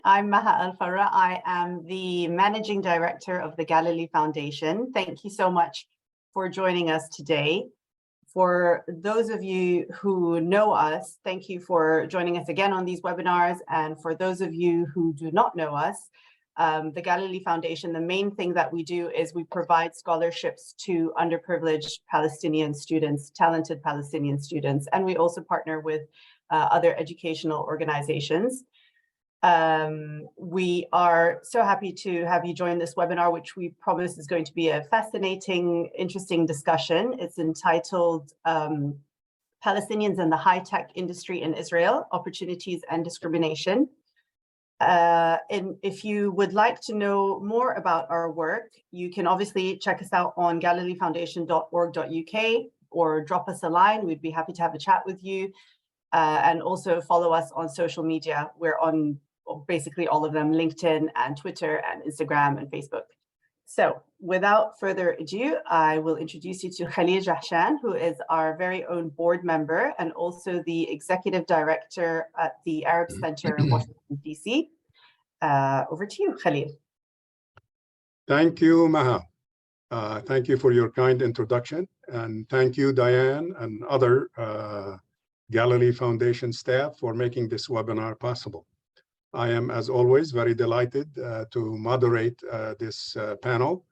I'm Maha Al-Farra. I am the Managing Director of the Galilee Foundation. Thank you so much for joining us today. For those of you who know us, thank you for joining us again on these webinars. And for those of you who do not know us, the Galilee Foundation, the main thing that we do is we provide scholarships to underprivileged Palestinian students, talented Palestinian students, and we also partner with other educational organizations. We are so happy to have you join this webinar, which we promise is going to be a fascinating, interesting discussion. It's entitled Palestinians and the High-Tech Industry in Israel, Opportunities and Discrimination. And if you would like to know more about our work, you can obviously check us out on galileefoundation.org.uk or drop us a line. We'd be happy to have a chat with you. And also follow us on social media. We're on basically all of them, LinkedIn and Twitter and Instagram and Facebook. So without further ado, I will introduce you to Khalil Jahshan, who is our very own board member and also the executive director at the Arab Center in Washington, DC. Over to you, Khalil. Thank you, Maha. Thank you for your kind introduction. And thank you, Diane, and other Galilee Foundation staff for making this webinar possible. I am, as always, very delighted to moderate this panel,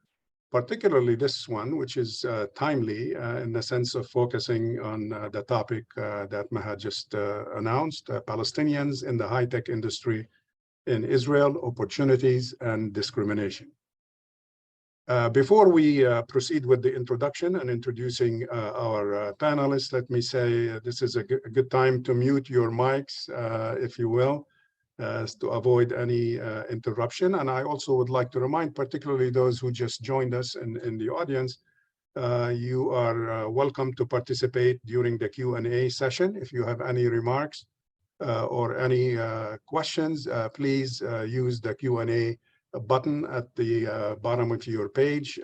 particularly this one, which is timely in the sense of focusing on the topic that Maha just announced, Palestinians in the high-tech industry in Israel, opportunities and discrimination. Before we proceed with the introduction and introducing our panelists, let me say this is a good time to mute your mics, if you will, to avoid any interruption. And I also would like to remind particularly those who just joined us in the audience, you are welcome to participate during the Q&A session. If you have any remarks or any questions, please use the Q&A button at the bottom of your page,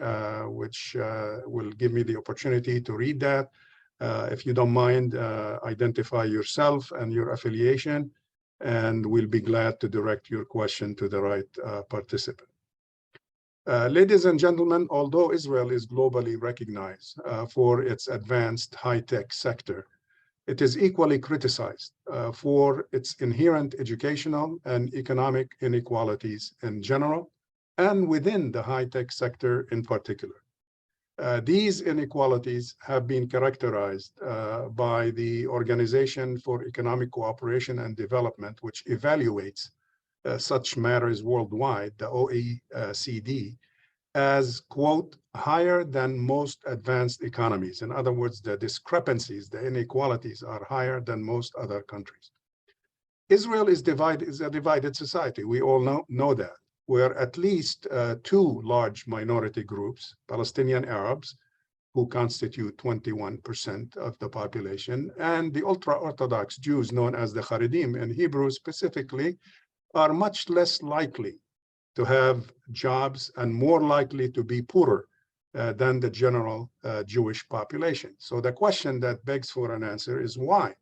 which will give me the opportunity to read that. If you don't mind, identify yourself and your affiliation, and we'll be glad to direct your question to the right participant. Ladies and gentlemen, although Israel is globally recognized for its advanced high-tech sector, it is equally criticized for its inherent educational and economic inequalities in general, and within the high-tech sector in particular. These inequalities have been characterized by the Organization for Economic Cooperation and Development, which evaluates such matters worldwide, the OECD, as, quote, higher than most advanced economies. In other words, the discrepancies, the inequalities are higher than most other countries. Israel is a divided society. We all know that, where at least two large minority groups, Palestinian Arabs, who constitute 21% of the population, and the ultra-Orthodox Jews known as the Haredim in Hebrew specifically, are much less likely to have jobs and more likely to be poorer than the general Jewish population. So the question that begs for an answer is why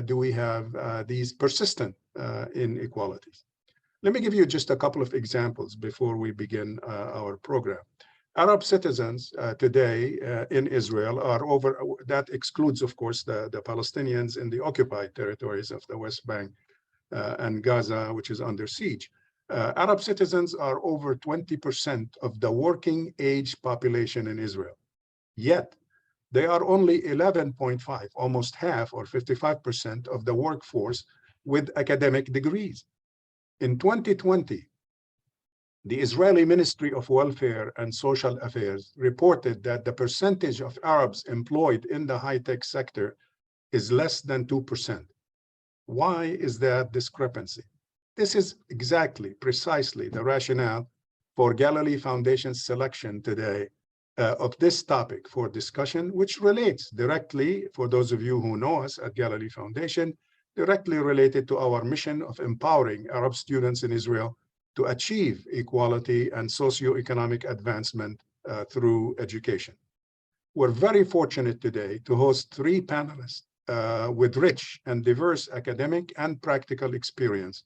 do we have these persistent inequalities? Let me give you just a couple of examples before we begin our program. Arab citizens today in Israel are over, that excludes, of course, the Palestinians in the occupied territories of the West Bank and Gaza, which is under siege. Arab citizens are over 20% of the working age population in Israel. Yet, they are only 11.5, almost half or 55% of the workforce with academic degrees. In 2020, the Israeli Ministry of Welfare and Social Affairs reported that the percentage of Arabs employed in the high-tech sector is less than 2%. Why is that discrepancy? This is precisely the rationale for Galilee Foundation's selection today of this topic for discussion, which relates directly, for those of you who know us at Galilee Foundation, directly related to our mission of empowering Arab students in Israel to achieve equality and socioeconomic advancement through education. We're very fortunate today to host three panelists with rich and diverse academic and practical experience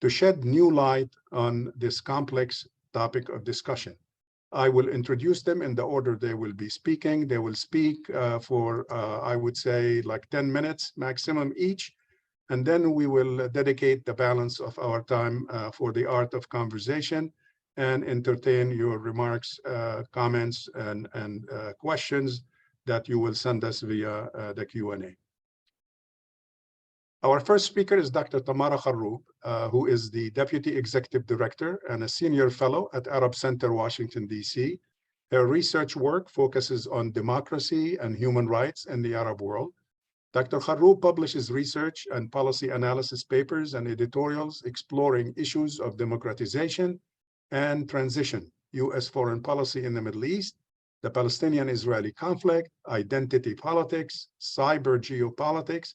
to shed new light on this complex topic of discussion. I will introduce them in the order they will be speaking. They will speak for, I would say, like 10 minutes maximum each. And then we will dedicate the balance of our time for the art of conversation and entertain your remarks, comments, and questions that you will send us via the Q&A. Our first speaker is Dr. Tamara Kharroub, who is the Deputy Executive Director and a Senior Fellow at Arab Center, Washington, D.C. Her research work focuses on democracy and human rights in the Arab world. Dr. Kharroub publishes research and policy analysis papers and editorials exploring issues of democratization and transition, U.S. foreign policy in the Middle East, the Palestinian-Israeli conflict, identity politics, cyber geopolitics,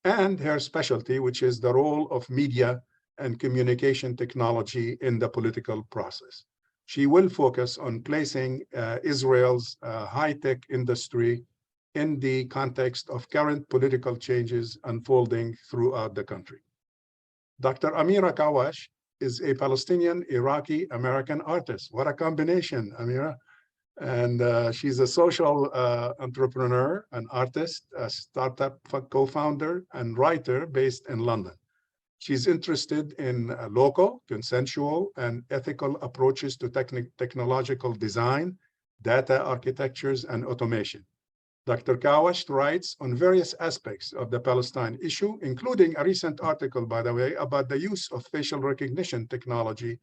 and her specialty, which is the role of media and communication technology in the political process. She will focus on placing Israel's high-tech industry in the context of current political changes unfolding throughout the country. Dr. Amira Kawash is a Palestinian Iraqi-American artist. What a combination, Amira. And she's a social entrepreneur, an artist, a startup co-founder, and writer based in London. She's interested in local, consensual, and ethical approaches to technological design, data architectures, and automation. Dr. Kawash writes on various aspects of the Palestine issue, including a recent article, by the way, about the use of facial recognition technology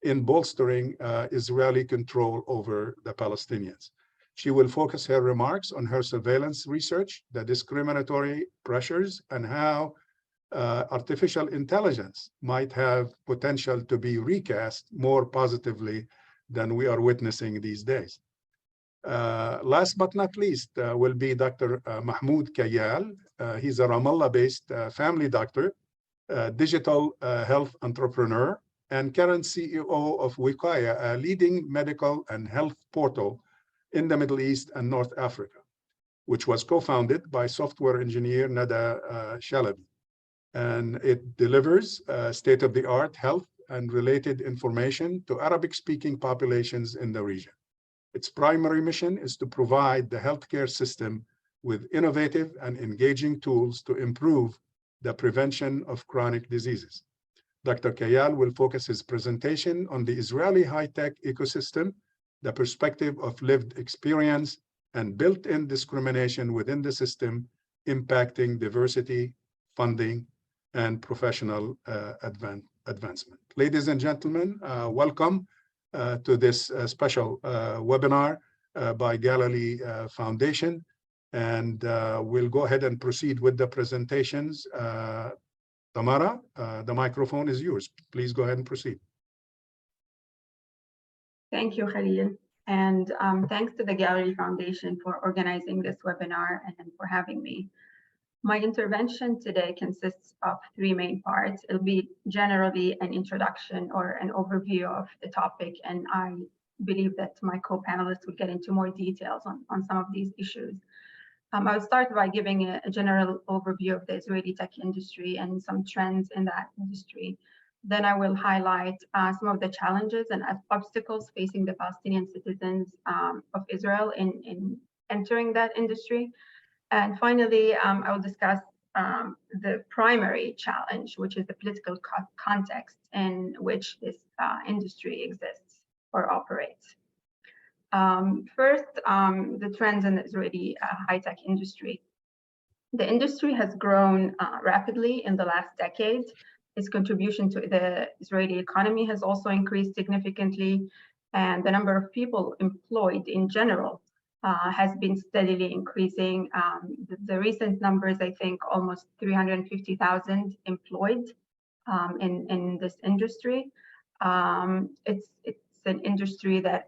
in bolstering Israeli control over the Palestinians. She will focus her remarks on her surveillance research, the discriminatory pressures, and how artificial intelligence might have potential to be recast more positively than we are witnessing these days. Last but not least will be Dr. Mahmoud Kayal. He's a Ramallah-based family doctor, digital health entrepreneur, and current CEO of Wiqaya, a leading medical and health portal in the Middle East and North Africa, which was co-founded by software engineer Nada Shalabi. And it delivers state-of-the-art health and related information to Arabic-speaking populations in the region. Its primary mission is to provide the healthcare system with innovative and engaging tools to improve the prevention of chronic diseases. Dr. Kayal will focus his presentation on the Israeli high-tech ecosystem, the perspective of lived experience, and built-in discrimination within the system, impacting diversity, funding, and professional advancement. Ladies and gentlemen, welcome to this special webinar by Galilee Foundation. And we'll go ahead and proceed with the presentations. Tamara, the microphone is yours. Please go ahead and proceed. Thank you, Khalil. And thanks to the Galilee Foundation for organizing this webinar and for having me. My intervention today consists of three main parts. It'll be generally an introduction or an overview of the topic, and I believe that my co-panelists will get into more details on some of these issues. I'll start by giving a general overview of the Israeli tech industry and some trends in that industry. Then I will highlight some of the challenges and obstacles facing the Palestinian citizens of Israel in entering that industry. And finally, I will discuss the primary challenge, which is the political context in which this industry exists or operates. First, the trends in the Israeli high-tech industry. The industry has grown rapidly in the last decade. Its contribution to the Israeli economy has also increased significantly, and the number of people employed in general has been steadily increasing. The recent numbers, I think, almost 350,000 employed in this industry. It's an industry that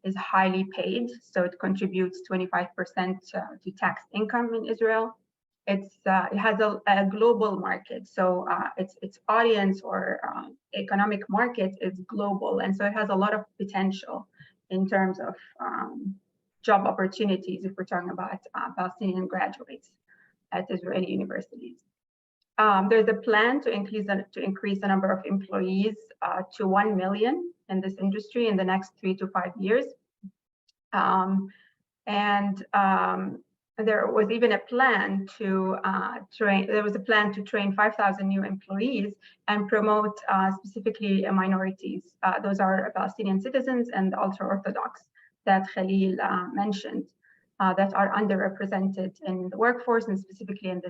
is highly paid, so it contributes 25% to tax income in Israel. It has a global market, so its audience or economic market is global, and so it has a lot of potential in terms of job opportunities if we're talking about Palestinian graduates at Israeli universities. There's a plan to increase the number of employees to 1 million in this industry in the next 3 to 5 years. There was even a plan to train 5,000 new employees and promote specifically minorities. Those are Palestinian citizens and ultra-Orthodox that Khalil mentioned, that are underrepresented in the workforce and specifically in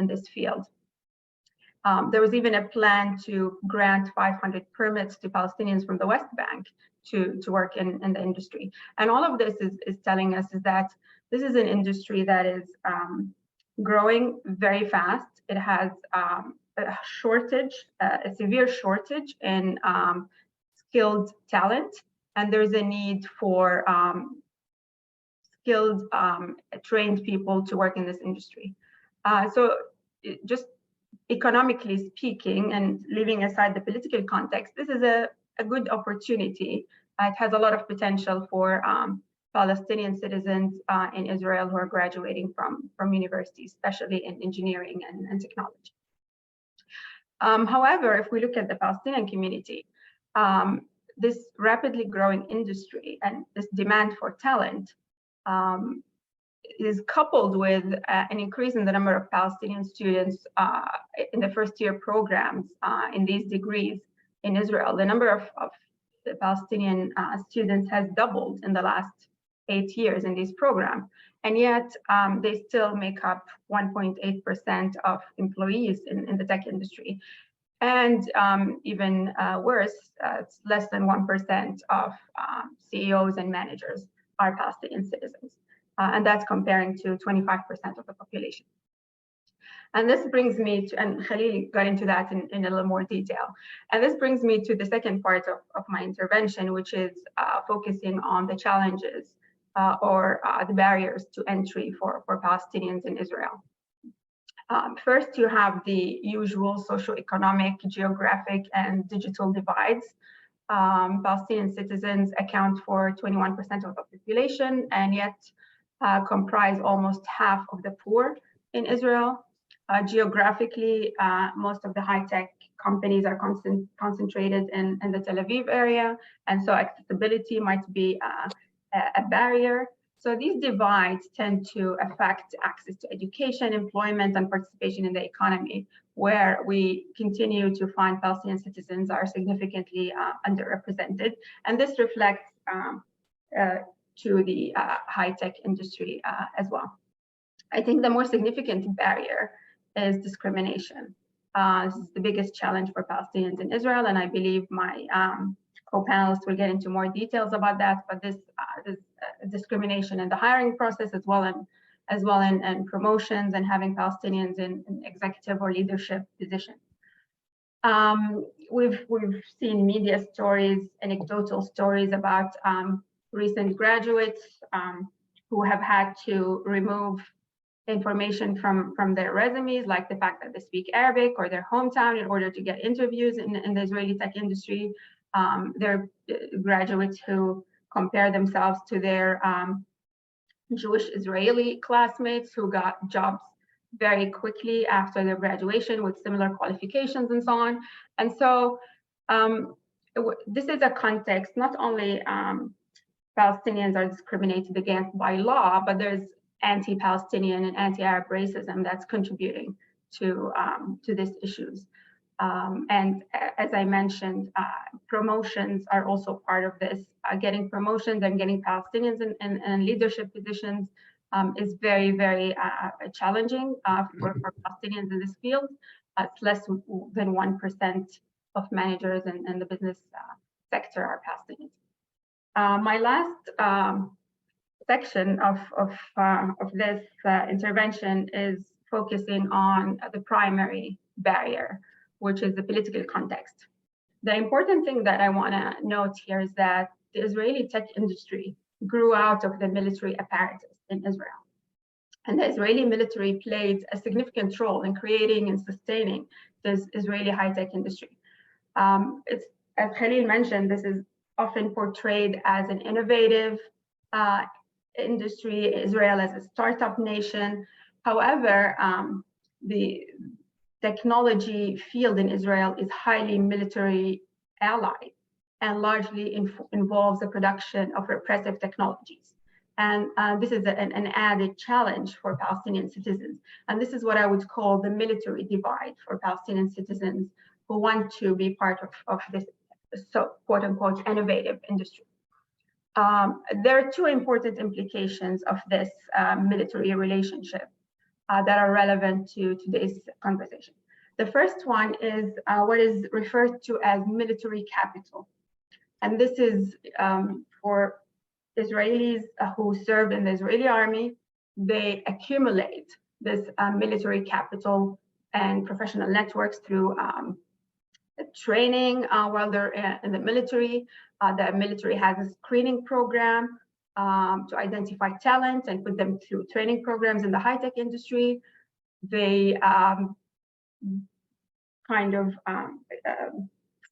this field. There was even a plan to grant 500 permits to Palestinians from the West Bank to work in the industry. And all of this is telling us is that this is an industry that is growing very fast. It has a severe shortage in skilled talent, and there's a need for skilled, trained people to work in this industry. So just economically speaking, and leaving aside the political context, this is a good opportunity. It has a lot of potential for Palestinian citizens in Israel who are graduating from universities, especially in engineering and technology. However, if we look at the Palestinian community, this rapidly growing industry and this demand for talent is coupled with an increase in the number of Palestinian students in the first-year programs in these degrees in Israel. The number of the Palestinian students has doubled in the last 8 years in these programs, and yet they still make up 1.8% of employees in the tech industry. And even worse, it's less than 1% of CEOs and managers are Palestinian citizens. And that's comparing to 25% of the population. And this brings me to, and Khalil got into that in a little more detail. And this brings me to the second part of my intervention, which is focusing on the challenges or the barriers to entry for Palestinians in Israel. First, you have the usual socioeconomic, geographic, and digital divides. Palestinian citizens account for 21% of the population, and yet comprise almost half of the poor in Israel. Geographically, most of the high-tech companies are concentrated in the Tel Aviv area, and so accessibility might be a barrier. So these divides tend to affect access to education, employment, and participation in the economy, where we continue to find Palestinian citizens are significantly underrepresented. And this reflects to the high-tech industry as well. I think the more significant barrier is discrimination. This is the biggest challenge for Palestinians in Israel, and I believe my co-panelists will get into more details about that, but this discrimination in the hiring process as well in promotions and having Palestinians in executive or leadership positions. We've seen media stories, anecdotal stories about recent graduates who have had to remove information from their resumes, like the fact that they speak Arabic or their hometown in order to get interviews in the Israeli tech industry. There are graduates who compare themselves to their Jewish Israeli classmates who got jobs very quickly after their graduation with similar qualifications and so on. And so this is a context, not only Palestinians are discriminated against by law, but there's anti-Palestinian and anti-Arab racism that's contributing to these issues. And as I mentioned, promotions are also part of this. Getting promotions and getting Palestinians in leadership positions is very, very challenging for Palestinians in this field. It's less than 1% of managers in the business sector are Palestinians. My last section of this intervention is focusing on the primary barrier, which is the political context. The important thing that I want to note here is that the Israeli tech industry grew out of the military apparatus in Israel. And the Israeli military played a significant role in creating and sustaining this Israeli high-tech industry. It's, as Khalil mentioned, this is often portrayed as an innovative industry, Israel as a startup nation. However, technology field in Israel is highly military allied and largely involves the production of repressive technologies. And this is an added challenge for Palestinian citizens. And this is what I would call the military divide for Palestinian citizens who want to be part of this, so quote unquote, innovative industry. There are two important implications of this military relationship that are relevant to today's conversation. The first one is what is referred to as military capital. And this is for Israelis who serve in the Israeli army. They accumulate this military capital and professional networks through training while they're in the military. The military has a screening program to identify talent and put them through training programs in the high-tech industry. They kind of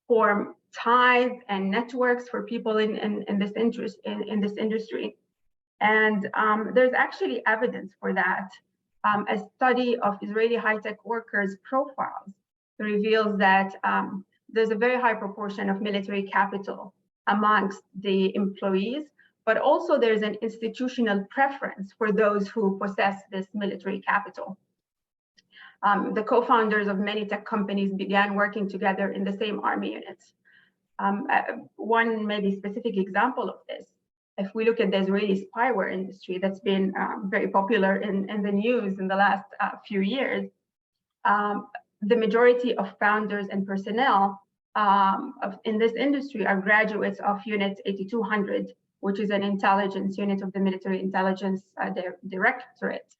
form ties and networks for people in this industry. And there's actually evidence for that. A study of Israeli high-tech workers' profiles reveals that there's a very high proportion of military capital amongst the employees, but also there's an institutional preference for those who possess this military capital. The co-founders of many tech companies began working together in the same army units. One maybe specific example of this, if we look at the Israeli spyware industry that's been very popular in the news in the last few years, the majority of founders and personnel in this industry are graduates of Unit 8200, which is an intelligence unit of the Military Intelligence Directorate.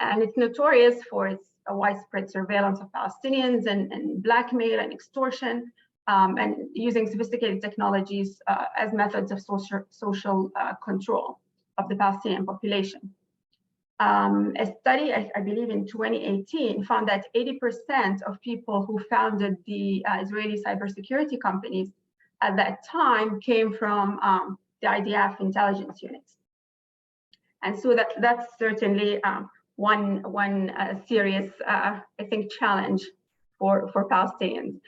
And it's notorious for its widespread surveillance of Palestinians and blackmail and extortion, and using sophisticated technologies as methods of social control of the Palestinian population. A study, I believe in 2018, found that 80% of people who founded the Israeli cybersecurity companies at that time came from the IDF intelligence units. And so that's certainly one serious, I think, challenge for Palestinians.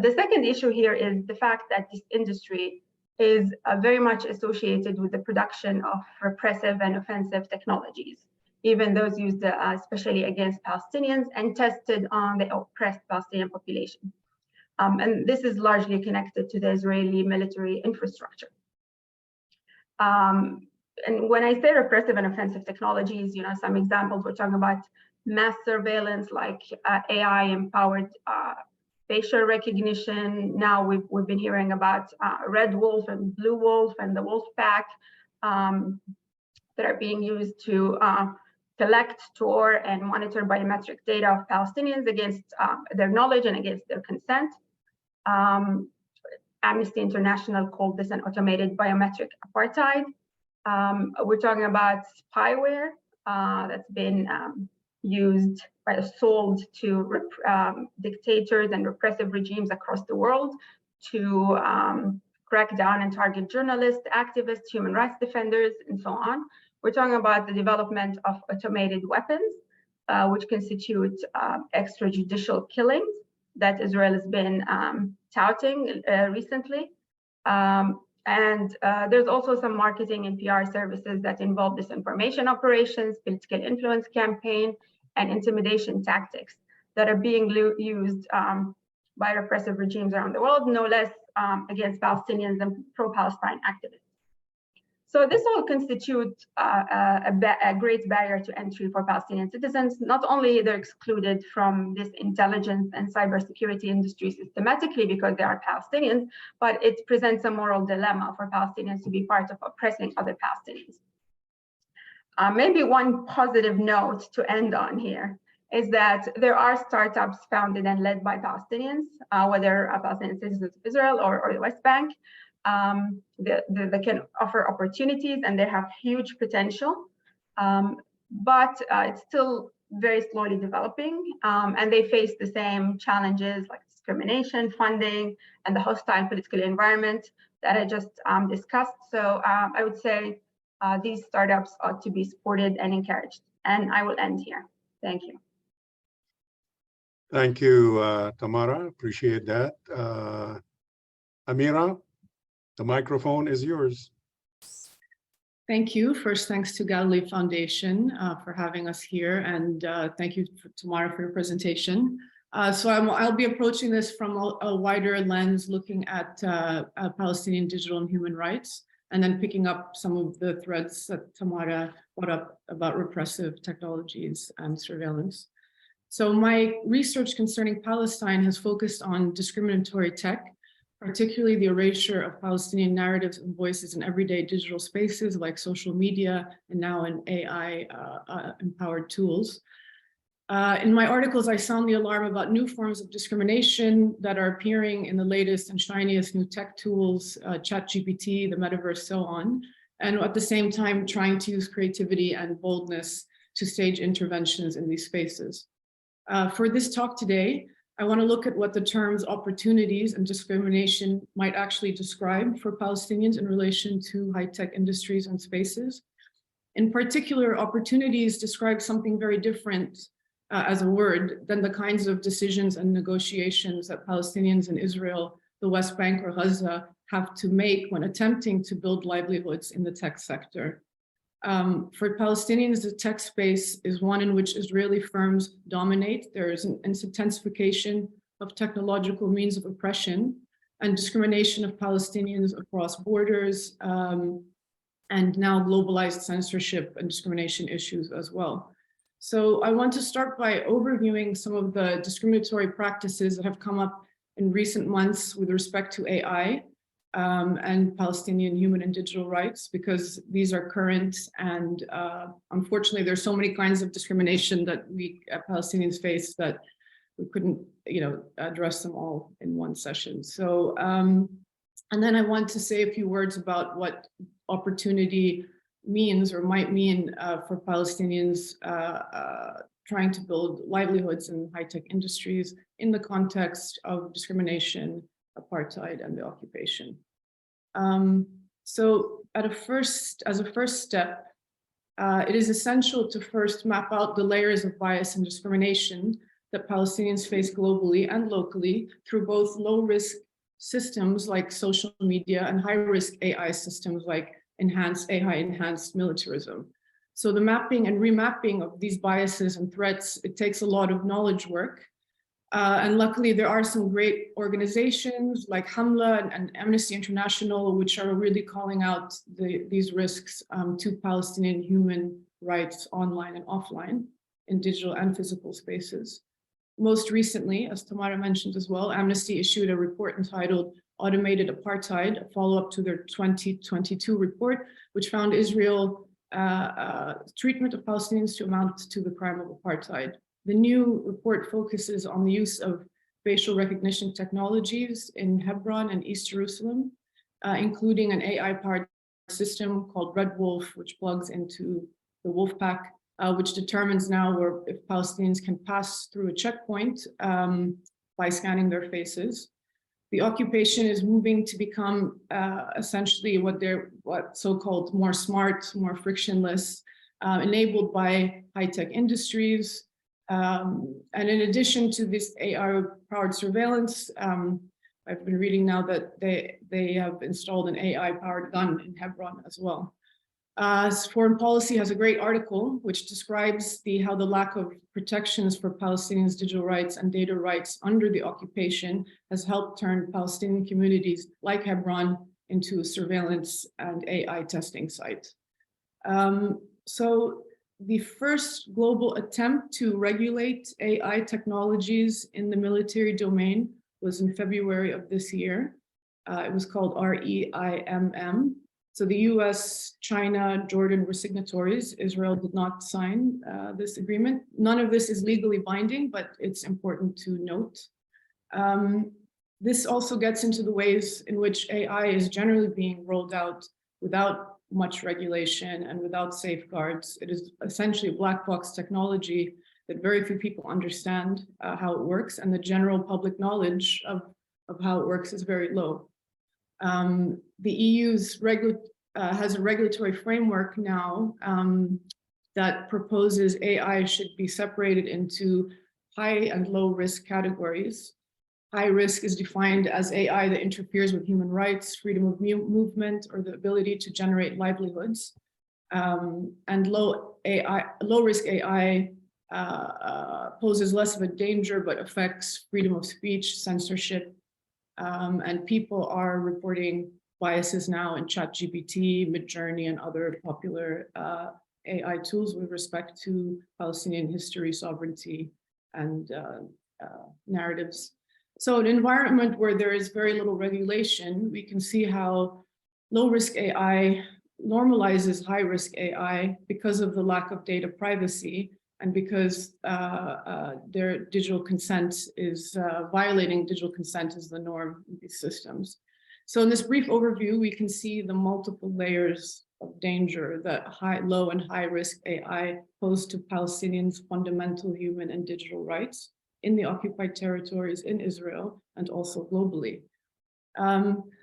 The second issue here is the fact that this industry is very much associated with the production of repressive and offensive technologies, even those used especially against Palestinians and tested on the oppressed Palestinian population. And this is largely connected to the Israeli military infrastructure. And when I say repressive and offensive technologies, some examples, we're talking about mass surveillance like AI-empowered facial recognition. Now we've been hearing about Red Wolf and Blue Wolf and the Wolf Pack that are being used to collect, store, and monitor biometric data of Palestinians against their knowledge and against their consent. Amnesty International called this an automated biometric apartheid. We're talking about spyware that's been used or sold to dictators and repressive regimes across the world to crack down and target journalists, activists, human rights defenders, and so on. We're talking about the development of automated weapons, which constitute extrajudicial killings that Israel has been touting recently. And there's also some marketing and PR services that involve disinformation operations, political influence campaign, and intimidation tactics that are being used by repressive regimes around the world, no less against Palestinians and pro-Palestine activists. So this all constitutes a great barrier to entry for Palestinian citizens. Not only they're excluded from this intelligence and cybersecurity industry systematically because they are Palestinians, but it presents a moral dilemma for Palestinians to be part of oppressing other Palestinians. Maybe one positive note to end on here is that there are startups founded and led by Palestinians, whether Palestinian citizens of Israel or the West Bank. They can offer opportunities and they have huge potential, but it's still very slowly developing, and they face the same challenges like discrimination, funding, and the hostile political environment that I just discussed. So I would say these startups ought to be supported and encouraged. And I will end here. Thank you. Thank you, Tamara. Appreciate that. Amira, the microphone is yours. Thank you. First, thanks to Galilee Foundation for having us here, and thank you, Tamara, for your presentation. I'll be approaching this from a wider lens, looking at Palestinian digital and human rights, and then picking up some of the threads that Tamara brought up about repressive technologies and surveillance. So my research concerning Palestine has focused on discriminatory tech, particularly the erasure of Palestinian narratives and voices in everyday digital spaces like social media and now in AI-empowered tools. In my articles, I sound the alarm about new forms of discrimination that are appearing in the latest and shiniest new tech tools, ChatGPT, the metaverse, so on, and at the same time trying to use creativity and boldness to stage interventions in these spaces. For this talk today, I want to look at what the terms opportunities and discrimination might actually describe for Palestinians in relation to high-tech industries and spaces. In particular, opportunities describe something very different as a word than the kinds of decisions and negotiations that Palestinians in Israel, the West Bank, or Gaza have to make when attempting to build livelihoods in the tech sector. For Palestinians, the tech space is one in which Israeli firms dominate. There is an intensification of technological means of oppression and discrimination of Palestinians across borders, and now globalized censorship and discrimination issues as well. So I want to start by overviewing some of the discriminatory practices that have come up in recent months with respect to AI. And Palestinian human and digital rights, because these are current, and unfortunately there's so many kinds of discrimination that we Palestinians face that we couldn't, address them all in one session. So, and then I want to say a few words about what opportunity means or might mean for Palestinians trying to build livelihoods in high-tech industries in the context of discrimination, apartheid, and the occupation. So as a first step, it is essential to first map out the layers of bias and discrimination that Palestinians face globally and locally through both low-risk systems like social media and high-risk AI systems like AI-enhanced militarism. So the mapping and remapping of these biases and threats, it takes a lot of knowledge work. And luckily, there are some great organizations like Hamla and Amnesty International, which are really calling out these risks to Palestinian human rights online and offline in digital and physical spaces. Most recently, as Tamara mentioned as well, Amnesty issued a report entitled Automated Apartheid, a follow-up to their 2022 report, which found Israel treatment of Palestinians to amount to the crime of apartheid. The new report focuses on the use of facial recognition technologies in Hebron and East Jerusalem, including an AI-powered system called Red Wolf, which plugs into the Wolfpack, which determines now if Palestinians can pass through a checkpoint by scanning their faces. The occupation is moving to become essentially what so-called more smart, more frictionless, enabled by high-tech industries. And in addition to this AI-powered surveillance, I've been reading now that they have installed an AI-powered gun in Hebron as well. Foreign Policy has a great article which describes how the lack of protections for Palestinians' digital rights and data rights under the occupation has helped turn Palestinian communities like Hebron into a surveillance and AI testing site. So the first global attempt to regulate AI technologies in the military domain was in February of this year. It was called REIMM. So the US, China, Jordan were signatories. Israel did not sign this agreement. None of this is legally binding, but it's important to note. This also gets into the ways in which AI is generally being rolled out without much regulation and without safeguards. It is essentially a black box technology that very few people understand how it works, and the general public knowledge of how it works is very low. The EU's has a regulatory framework now that proposes AI should be separated into high and low risk categories. High risk is defined as AI that interferes with human rights, freedom of movement, or the ability to generate livelihoods. And low risk AI poses less of a danger, but affects freedom of speech, censorship, and people are reporting biases now in ChatGPT, Midjourney, and other popular AI tools with respect to Palestinian history, sovereignty, and narratives. So an environment where there is very little regulation, we can see how low-risk AI normalizes high-risk AI because of the lack of data privacy and because their digital consent is violating digital consent is the norm in these systems. So in this brief overview, we can see the multiple layers of danger that low and high risk AI pose to Palestinians' fundamental human and digital rights in the occupied territories in Israel and also globally.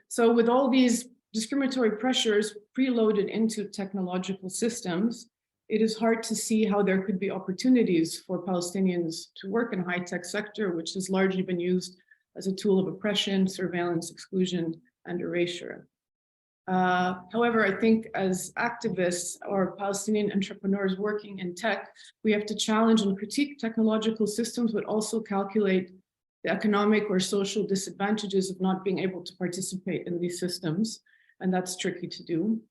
So with all these discriminatory pressures preloaded into technological systems, it is hard to see how there could be opportunities for Palestinians to work in the high-tech sector, which has largely been used as a tool of oppression, surveillance, exclusion, and erasure. However, I think as activists or Palestinian entrepreneurs working in tech, we have to challenge and critique technological systems, but also calculate the economic or social disadvantages of not being able to participate in these systems, and that's tricky to do.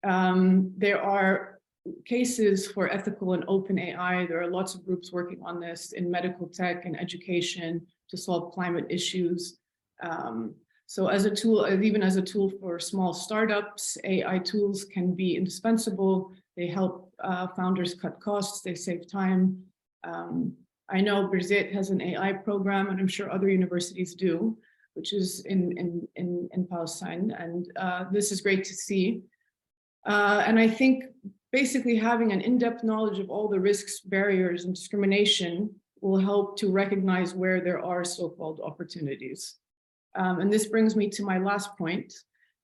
There are cases for ethical and open AI. There are lots of groups working on this in medical tech and education to solve climate issues. So as a tool, even as a tool for small startups, AI tools can be indispensable. They help founders cut costs, they save time. I know Birzeit has an AI program, and I'm sure other universities do, which is in Palestine. And this is great to see. And I think basically having an in-depth knowledge of all the risks, barriers, and discrimination will help to recognize where there are so-called opportunities. And this brings me to my last point.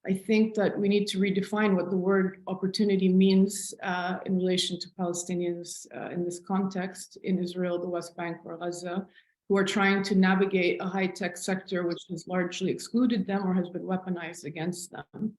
I think that we need to redefine what the word opportunity means in relation to Palestinians in this context in Israel, the West Bank, or Gaza, who are trying to navigate a high-tech sector which has largely excluded them or has been weaponized against them.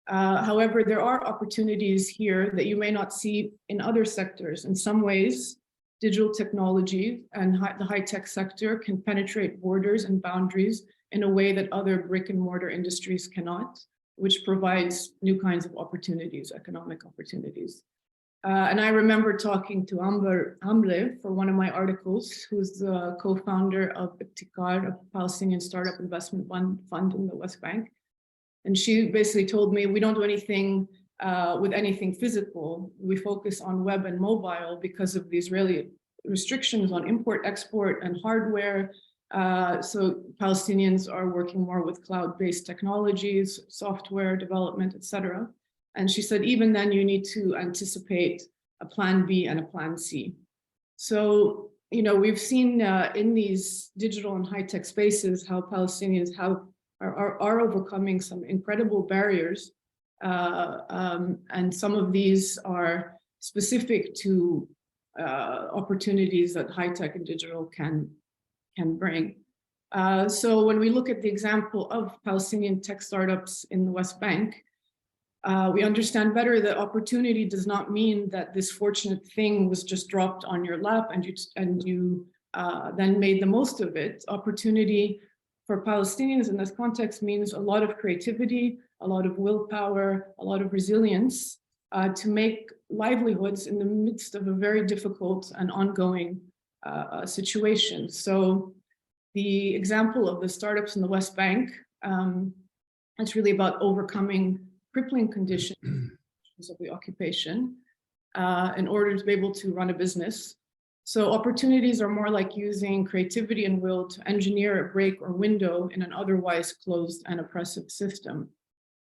However, there are opportunities here that you may not see in other sectors. In some ways, digital technology and the high-tech sector can penetrate borders and boundaries in a way that other brick and mortar industries cannot, which provides new kinds of opportunities, economic opportunities. And I remember talking to Hamle for one of my articles, who's the co-founder of Ibtikar, a Palestinian startup investment fund in the West Bank. And she basically told me, we don't do anything with anything physical. We focus on web and mobile because of the Israeli restrictions on import, export, and hardware. So Palestinians are working more with cloud-based technologies, software development, etc. And she said, even then you need to anticipate a plan B and a plan C. So, you know, we've seen in these digital and high-tech spaces how Palestinians are overcoming some incredible barriers. And some of these are specific to opportunities that high-tech and digital can bring. So when we look at the example of Palestinian tech startups in the West Bank, we understand better that opportunity does not mean that this fortunate thing was just dropped on your lap and you then made the most of it. Opportunity for Palestinians in this context means a lot of creativity, a lot of willpower, a lot of resilience to make livelihoods in the midst of a very difficult and ongoing situation. So the example of the startups in the West Bank, it's really about overcoming crippling conditions of the occupation in order to be able to run a business. So opportunities are more like using creativity and will to engineer a break or window in an otherwise closed and oppressive system.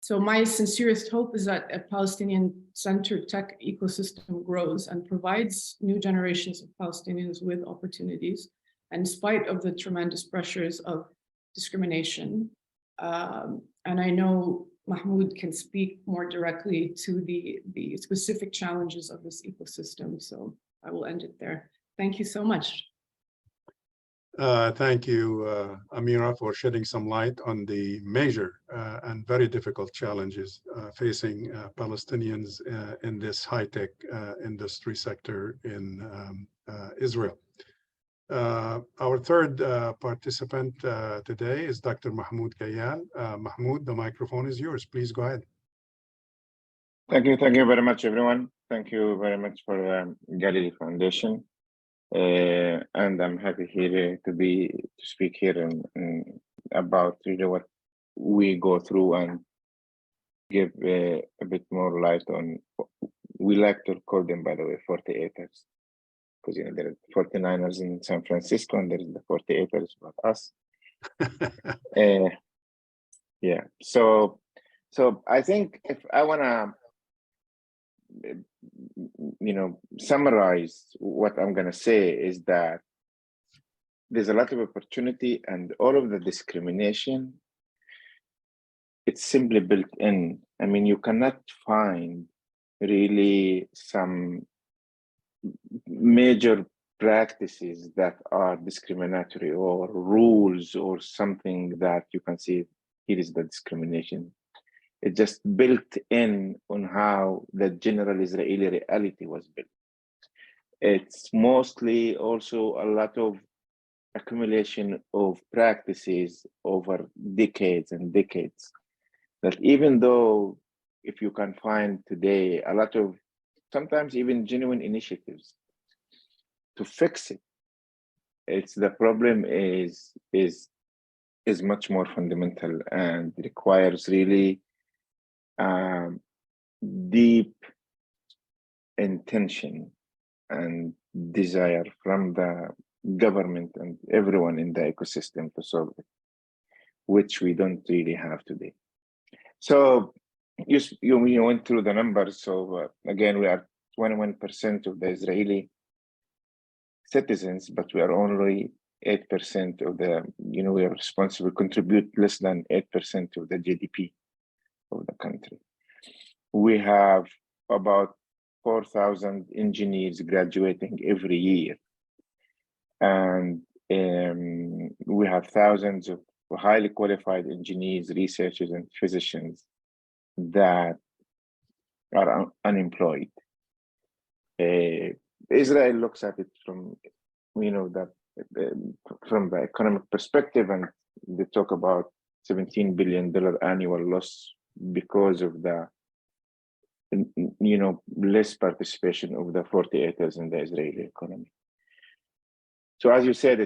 So my sincerest hope is that a Palestinian-centered tech ecosystem grows and provides new generations of Palestinians with opportunities, in spite of the tremendous pressures of discrimination. And I know Mahmoud can speak more directly to the specific challenges of this ecosystem. So I will end it there. Thank you so much. Thank you, Amira, for shedding some light on the major and very difficult challenges facing Palestinians in this high-tech industry sector in Israel. Our third participant today is Dr. Mahmoud Kayal. Mahmoud, the microphone is yours. Please go ahead. Thank you very much, everyone. Thank you very much for Galilee Foundation. And I'm happy here to speak here and about really what we go through and give a bit more light on. We like to call them, by the way, 48ers, because there are 49ers in San Francisco and there is the 48ers about us. Yeah. So I think if I wanna summarize what I'm going to say is that there's a lot of opportunity, and all of the discrimination, it's simply built in. I mean, you cannot find really some major practices that are discriminatory or rules or something that you can see here is the discrimination. It's just built in on how the general Israeli reality was built. It's mostly also a lot of accumulation of practices over decades and decades, that even though if you can find today a lot of sometimes even genuine initiatives to fix it, it's the problem is much more fundamental and requires really deep intention and desire from the government and everyone in the ecosystem to solve it, which we don't really have today. So you went through the numbers. So again, we are 21% of the Israeli citizens, but we are only 8% of the, we are responsible, contribute less than 8% of the GDP of the country. We have about 4,000 engineers graduating every year. And we have thousands of highly qualified engineers, researchers, and physicians that are unemployed. Israel looks at it from, from the economic perspective, and they talk about $17 billion annual loss because of the, less participation of the 48ers in the Israeli economy. So as you said,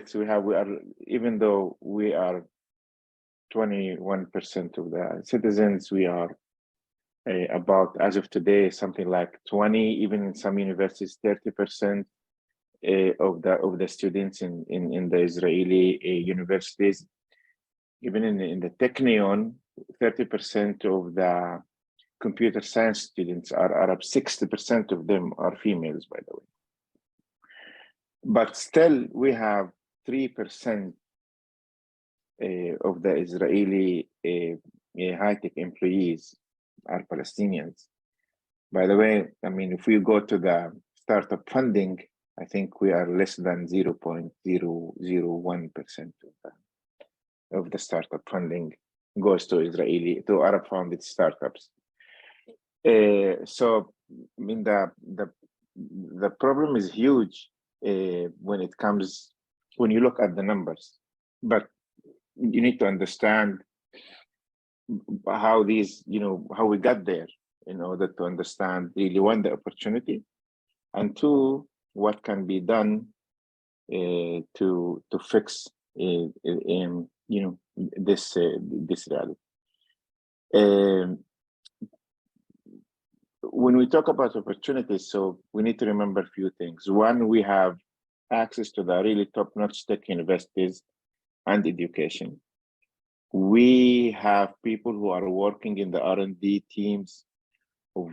even though we are 21% of the citizens, we are about, as of today, something like 20, even in some universities, 30% of the students in the Israeli universities. Even in the Technion, 30% of the computer science students are Arab. 60% of them are females, by the way. But still, we have 3% of the Israeli high-tech employees are Palestinians. By the way, I mean, if we go to the startup funding, I think we are less than 0.001% of the startup funding goes to Arab-founded startups. So, I mean, the problem is huge when you look at the numbers, but you need to understand how these, how we got there in order to understand really, one, the opportunity, and two, what can be done to fix this reality. When we talk about opportunities, so we need to remember a few things. One, we have access to the really top-notch tech universities and education. We have people who are working in the R&D teams of,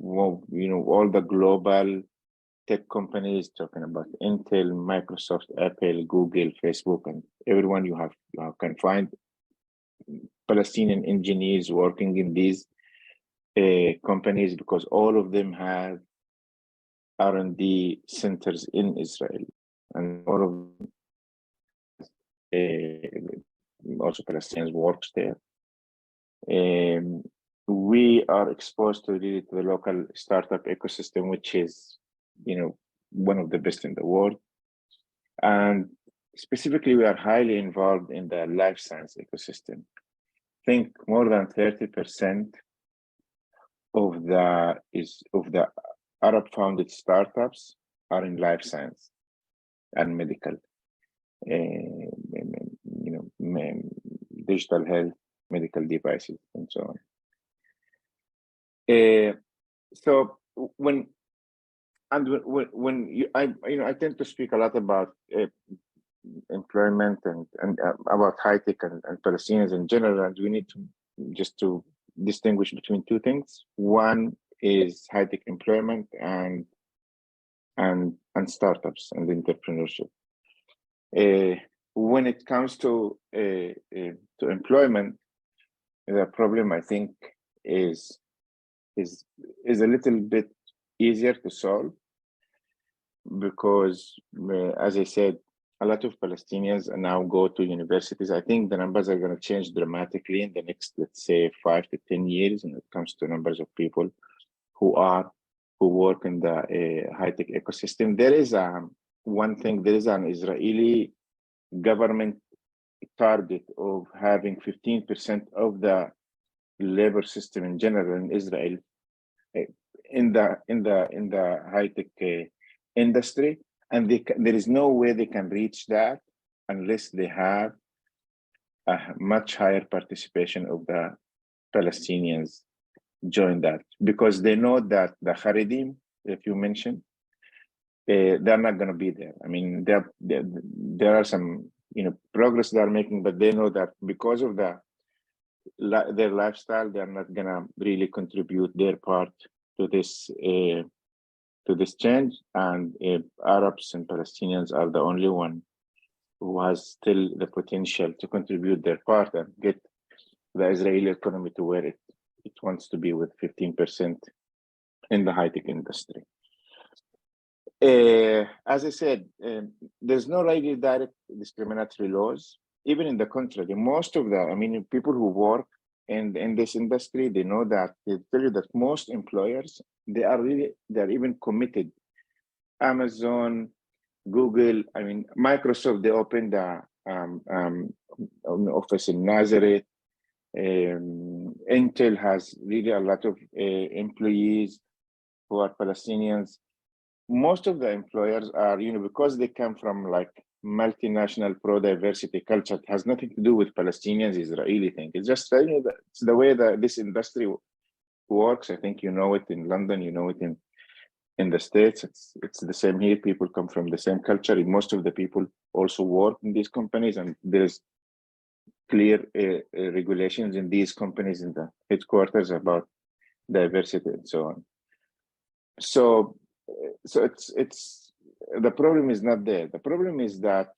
all the global tech companies, talking about Intel, Microsoft, Apple, Google, Facebook, and everyone you can find Palestinian engineers working in these companies, because all of them have R&D centers in Israel, and all of them also Palestinians works there. We are exposed to really to the local startup ecosystem, which is, one of the best in the world. And specifically, we are highly involved in the life science ecosystem. I think more than 30% of the Arab-founded startups are in life science and medical, digital health, medical devices, and so on. So when I tend to speak a lot about employment and about high tech and Palestinians in general, and we need to to distinguish between two things. One is high tech employment and startups and entrepreneurship. When it comes to employment, the problem I think is a little bit easier to solve, because as I said, a lot of Palestinians now go to universities. I think the numbers are going to change dramatically in the next, let's say, 5 to 10 years when it comes to numbers of people who work in the high-tech ecosystem. There is one thing, there is an Israeli government target of having 15% of the labor system in general in Israel in the high-tech industry, and there is no way they can reach that unless they have a much higher participation of the Palestinians join that, because they know that the Haredim that you mentioned, they're not going to be there. I mean, there are some progress they are making, but they know that because of their lifestyle, they're not going to really contribute their part to this change. And Arabs and Palestinians are the only one who has still the potential to contribute their part and get the Israeli economy to where it wants to be, with 15% in the high-tech industry. As I said, there's no really direct discriminatory laws. Even in the contrary, most of people who work in this industry, they know that, they tell you that most employers, they're even committed. Amazon, Google, Microsoft, they opened an office in Nazareth. Intel has really a lot of employees who are Palestinians. Most of the employers are, because they come from like multinational pro-diversity culture. It has nothing to do with Palestinians, Israeli thing. It's just it's the way that this industry works. I think you know it in London, you know it in the States. It's the same here. People come from the same culture. Most of the people also work in these companies, and there's clear regulations in these companies in the headquarters about diversity and so on. So it's the problem is not there. The problem is that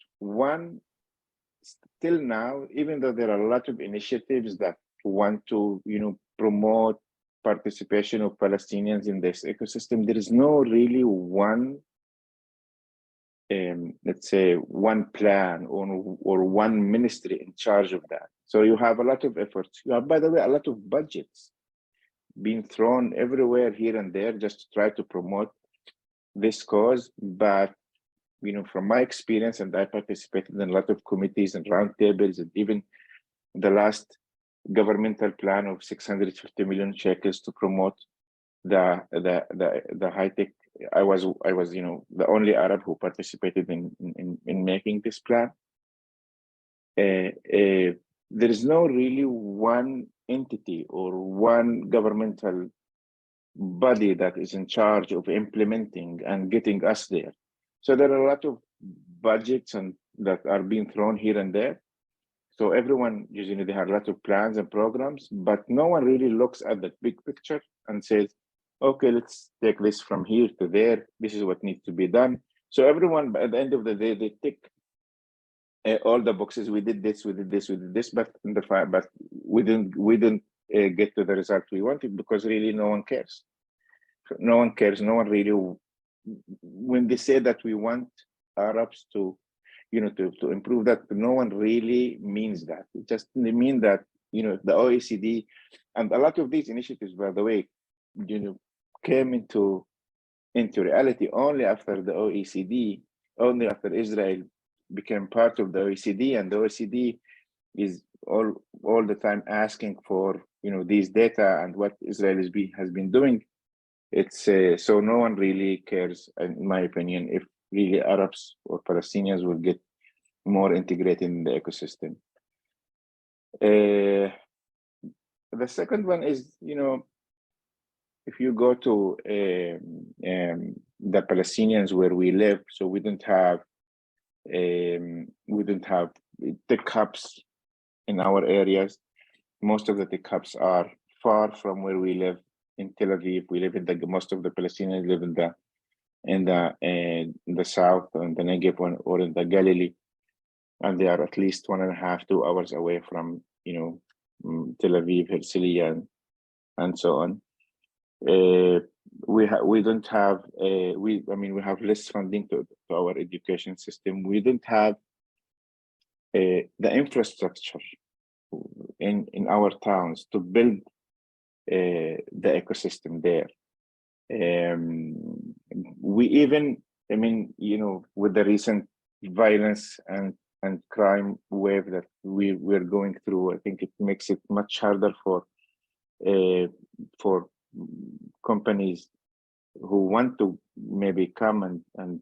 still now, even though there are a lot of initiatives that want to promote participation of Palestinians in this ecosystem, there is no really one let's say one plan or one ministry in charge of that. So you have a lot of efforts. You have, by the way, a lot of budgets being thrown everywhere here and there just to try to promote this cause. But from my experience, and I participated in a lot of committees and roundtables, and even the last governmental plan of 650 million shekels to promote the high tech. I was the only Arab who participated in making this plan. There is no really one entity or one governmental body that is in charge of implementing and getting us there. So there are a lot of budgets that are being thrown here and there. So everyone, usually they have a lot of plans and programs, but no one really looks at the big picture and says, okay, let's take this from here to there. This is what needs to be done. So everyone, at the end of the day, they tick all the boxes. We did this, we did this, we did this, but we didn't get to the result we wanted, because really no one cares. No one cares. No one really. When they say that we want Arabs to, to improve that. No one really means that. It just means that, the OECD and a lot of these initiatives, by the way, came into reality only after the OECD, only after Israel became part of the OECD, and the OECD is all the time asking for these data and what Israel has been doing. It's so no one really cares, in my opinion, if really Arabs or Palestinians will get more integrated in the ecosystem. The second one is, if you go to the Palestinians where we live, so we don't have tech hubs in our areas. Most of the tech hubs are far from where we live in Tel Aviv. We live in most of the Palestinians live in the south, in the Negev or in the Galilee, and they are at least 1.5 to 2 hours away from Tel Aviv, Herzliya, and so on. We don't have we have less funding to our education system. We don't have the infrastructure in our towns to build the ecosystem there. We even, with the recent violence and crime wave that we're going through, I think it makes it much harder for companies who want to maybe come and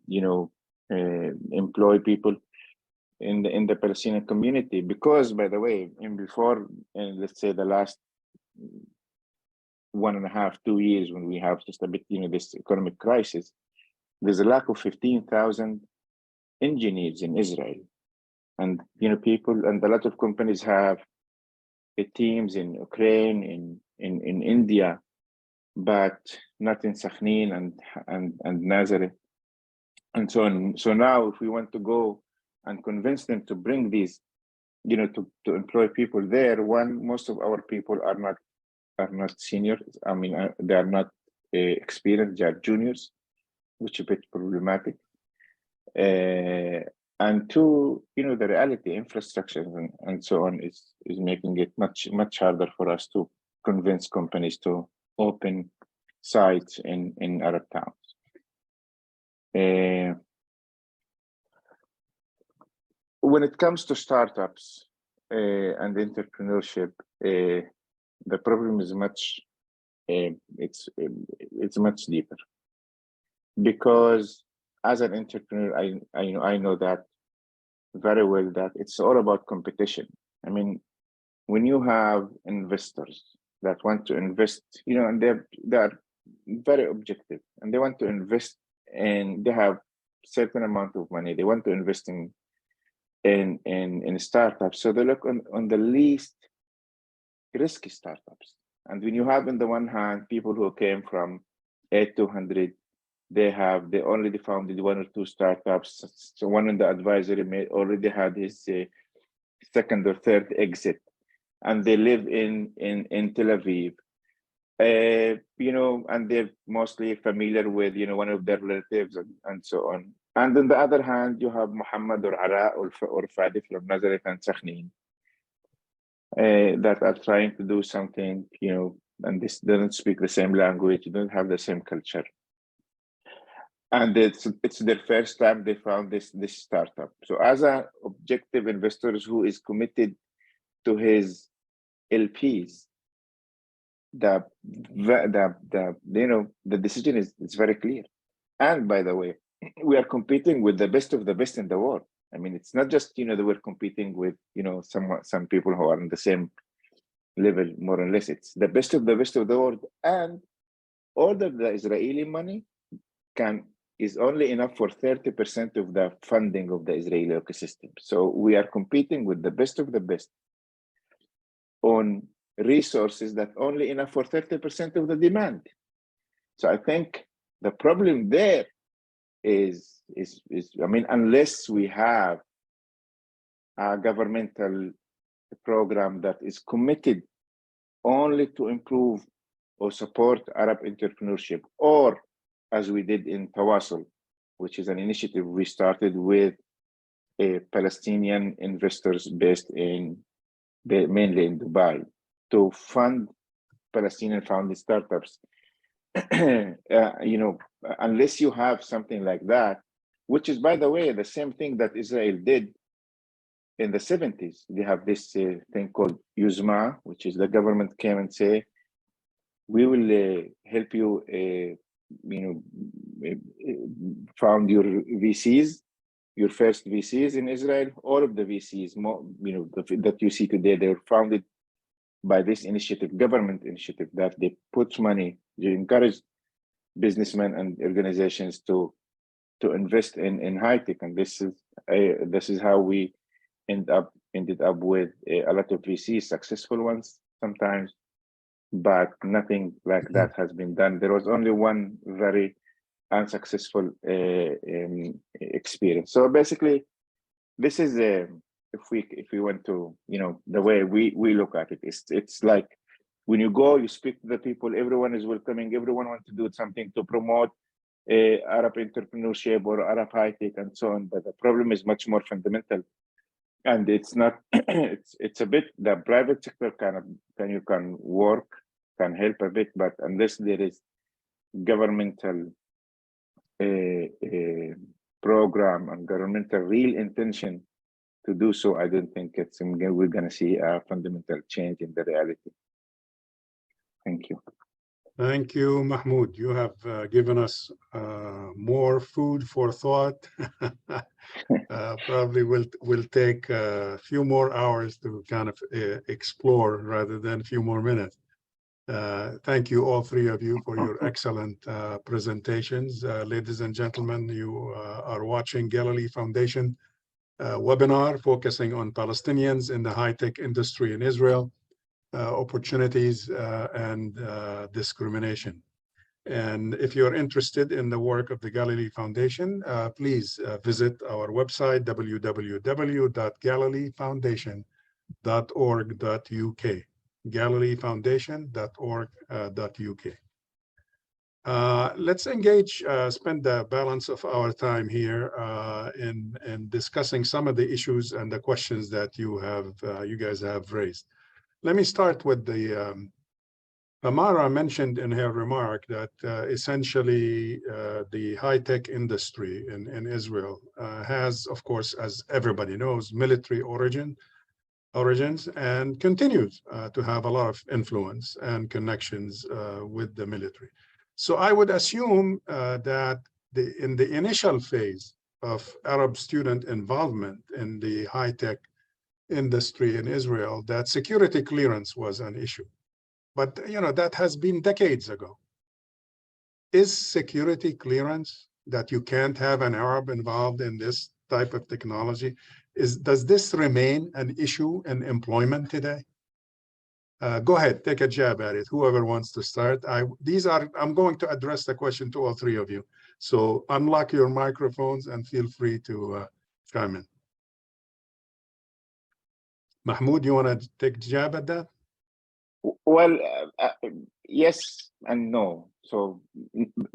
employ people in the Palestinian community, because, by the way, before let's say the last 1.5 to 2 years, when we have just a bit this economic crisis, there's a lack of 15,000 engineers in Israel, and people and a lot of companies have teams in Ukraine, in India, but not in Sakhnin and Nazareth and so on. So now, if we want to go and convince them to bring these, to employ people there, most of our people are not seniors. They are not experienced; they are juniors, which is a bit problematic. And two, the reality, infrastructure and so on is making it much harder for us to convince companies to open sites in Arab towns. When it comes to startups and entrepreneurship, the problem is it's much deeper, because as an entrepreneur, I know that very well, that it's all about competition. When you have investors that want to invest, and they are very objective, and they want to invest, and they have certain amount of money, they want to invest in startups, so they look on the least risky startups. And when you have, on the one hand, people who came from 8 to 100, they already founded 1 or 2 startups. So one in the advisory already had his second or third exit, and they live in Tel Aviv, and they're mostly familiar with one of their relatives and so on. And on the other hand, you have Muhammad or Ara or Fadi from Nazareth and Sakhnin that are trying to do something, and this doesn't speak the same language, you don't have the same culture. And it's their first time they found this startup. So as an objective investor who is committed to his LPs, the decision is very clear. And by the way, we are competing with the best of the best in the world. It's not just that we're competing with some people who are on the same level, more or less. It's the best of the world, and all of the Israeli money is only enough for 30% of the funding of the Israeli ecosystem. So we are competing with the best of the best on resources that only enough for 30% of the demand. So I think the problem there is unless we have a governmental program that is committed only to improve or support Arab entrepreneurship, or as we did in Tawasul, which is an initiative we started with Palestinian investors based mainly in Dubai to fund Palestinian-founded startups. Unless you have something like that, which is, by the way, the same thing that Israel did in the 70s. They have this thing called Yuzma, which is the government came and say, we will help you, found your VCs, your first VCs in Israel. All of the VCs, that you see today, they were founded by this initiative, government initiative, that they put money, they encourage businessmen and organizations to invest in high tech, and this is how we ended up with a lot of VCs, successful ones sometimes, but nothing like that has been done. There was only one very unsuccessful experience. So basically, this is if we went to the way we look at it, it's like when you go, you speak to the people, everyone is welcoming, everyone wants to do something to promote Arab entrepreneurship or Arab high tech and so on. But the problem is much more fundamental, and it's not. it's a bit, the private sector can work, can help a bit, but unless there is governmental program and governmental real intention to do so, I don't think we're going to see a fundamental change in the reality. Thank you. Thank you, Mahmoud. You have given us more food for thought. Probably will take a few more hours to kind of explore rather than a few more minutes. Thank you, all three of you, for your excellent presentations. Ladies and gentlemen, you are watching Galilee Foundation webinar focusing on Palestinians in the high-tech industry in Israel, opportunities and discrimination. And if you're interested in the work of the Galilee Foundation, please visit our website, www.galileefoundation.org.uk, galileefoundation.org.uk. Let's engage, spend the balance of our time here in discussing some of the issues and the questions that you guys have raised. Let me start with the Amara mentioned in her remark that essentially the high-tech industry in Israel has, of course, as everybody knows, military origins and continues to have a lot of influence and connections with the military. So I would assume that in the initial phase of Arab student involvement in the high-tech industry in Israel, that security clearance was an issue. But that has been decades ago. Is security clearance that you can't have an Arab involved in this type of technology? Does this remain an issue in employment today? Go ahead, take a jab at it. Whoever wants to start. I'm going to address the question to all three of you. So unlock your microphones and feel free to chime in. Mahmoud, you want to take a jab at that? Well, yes and no. So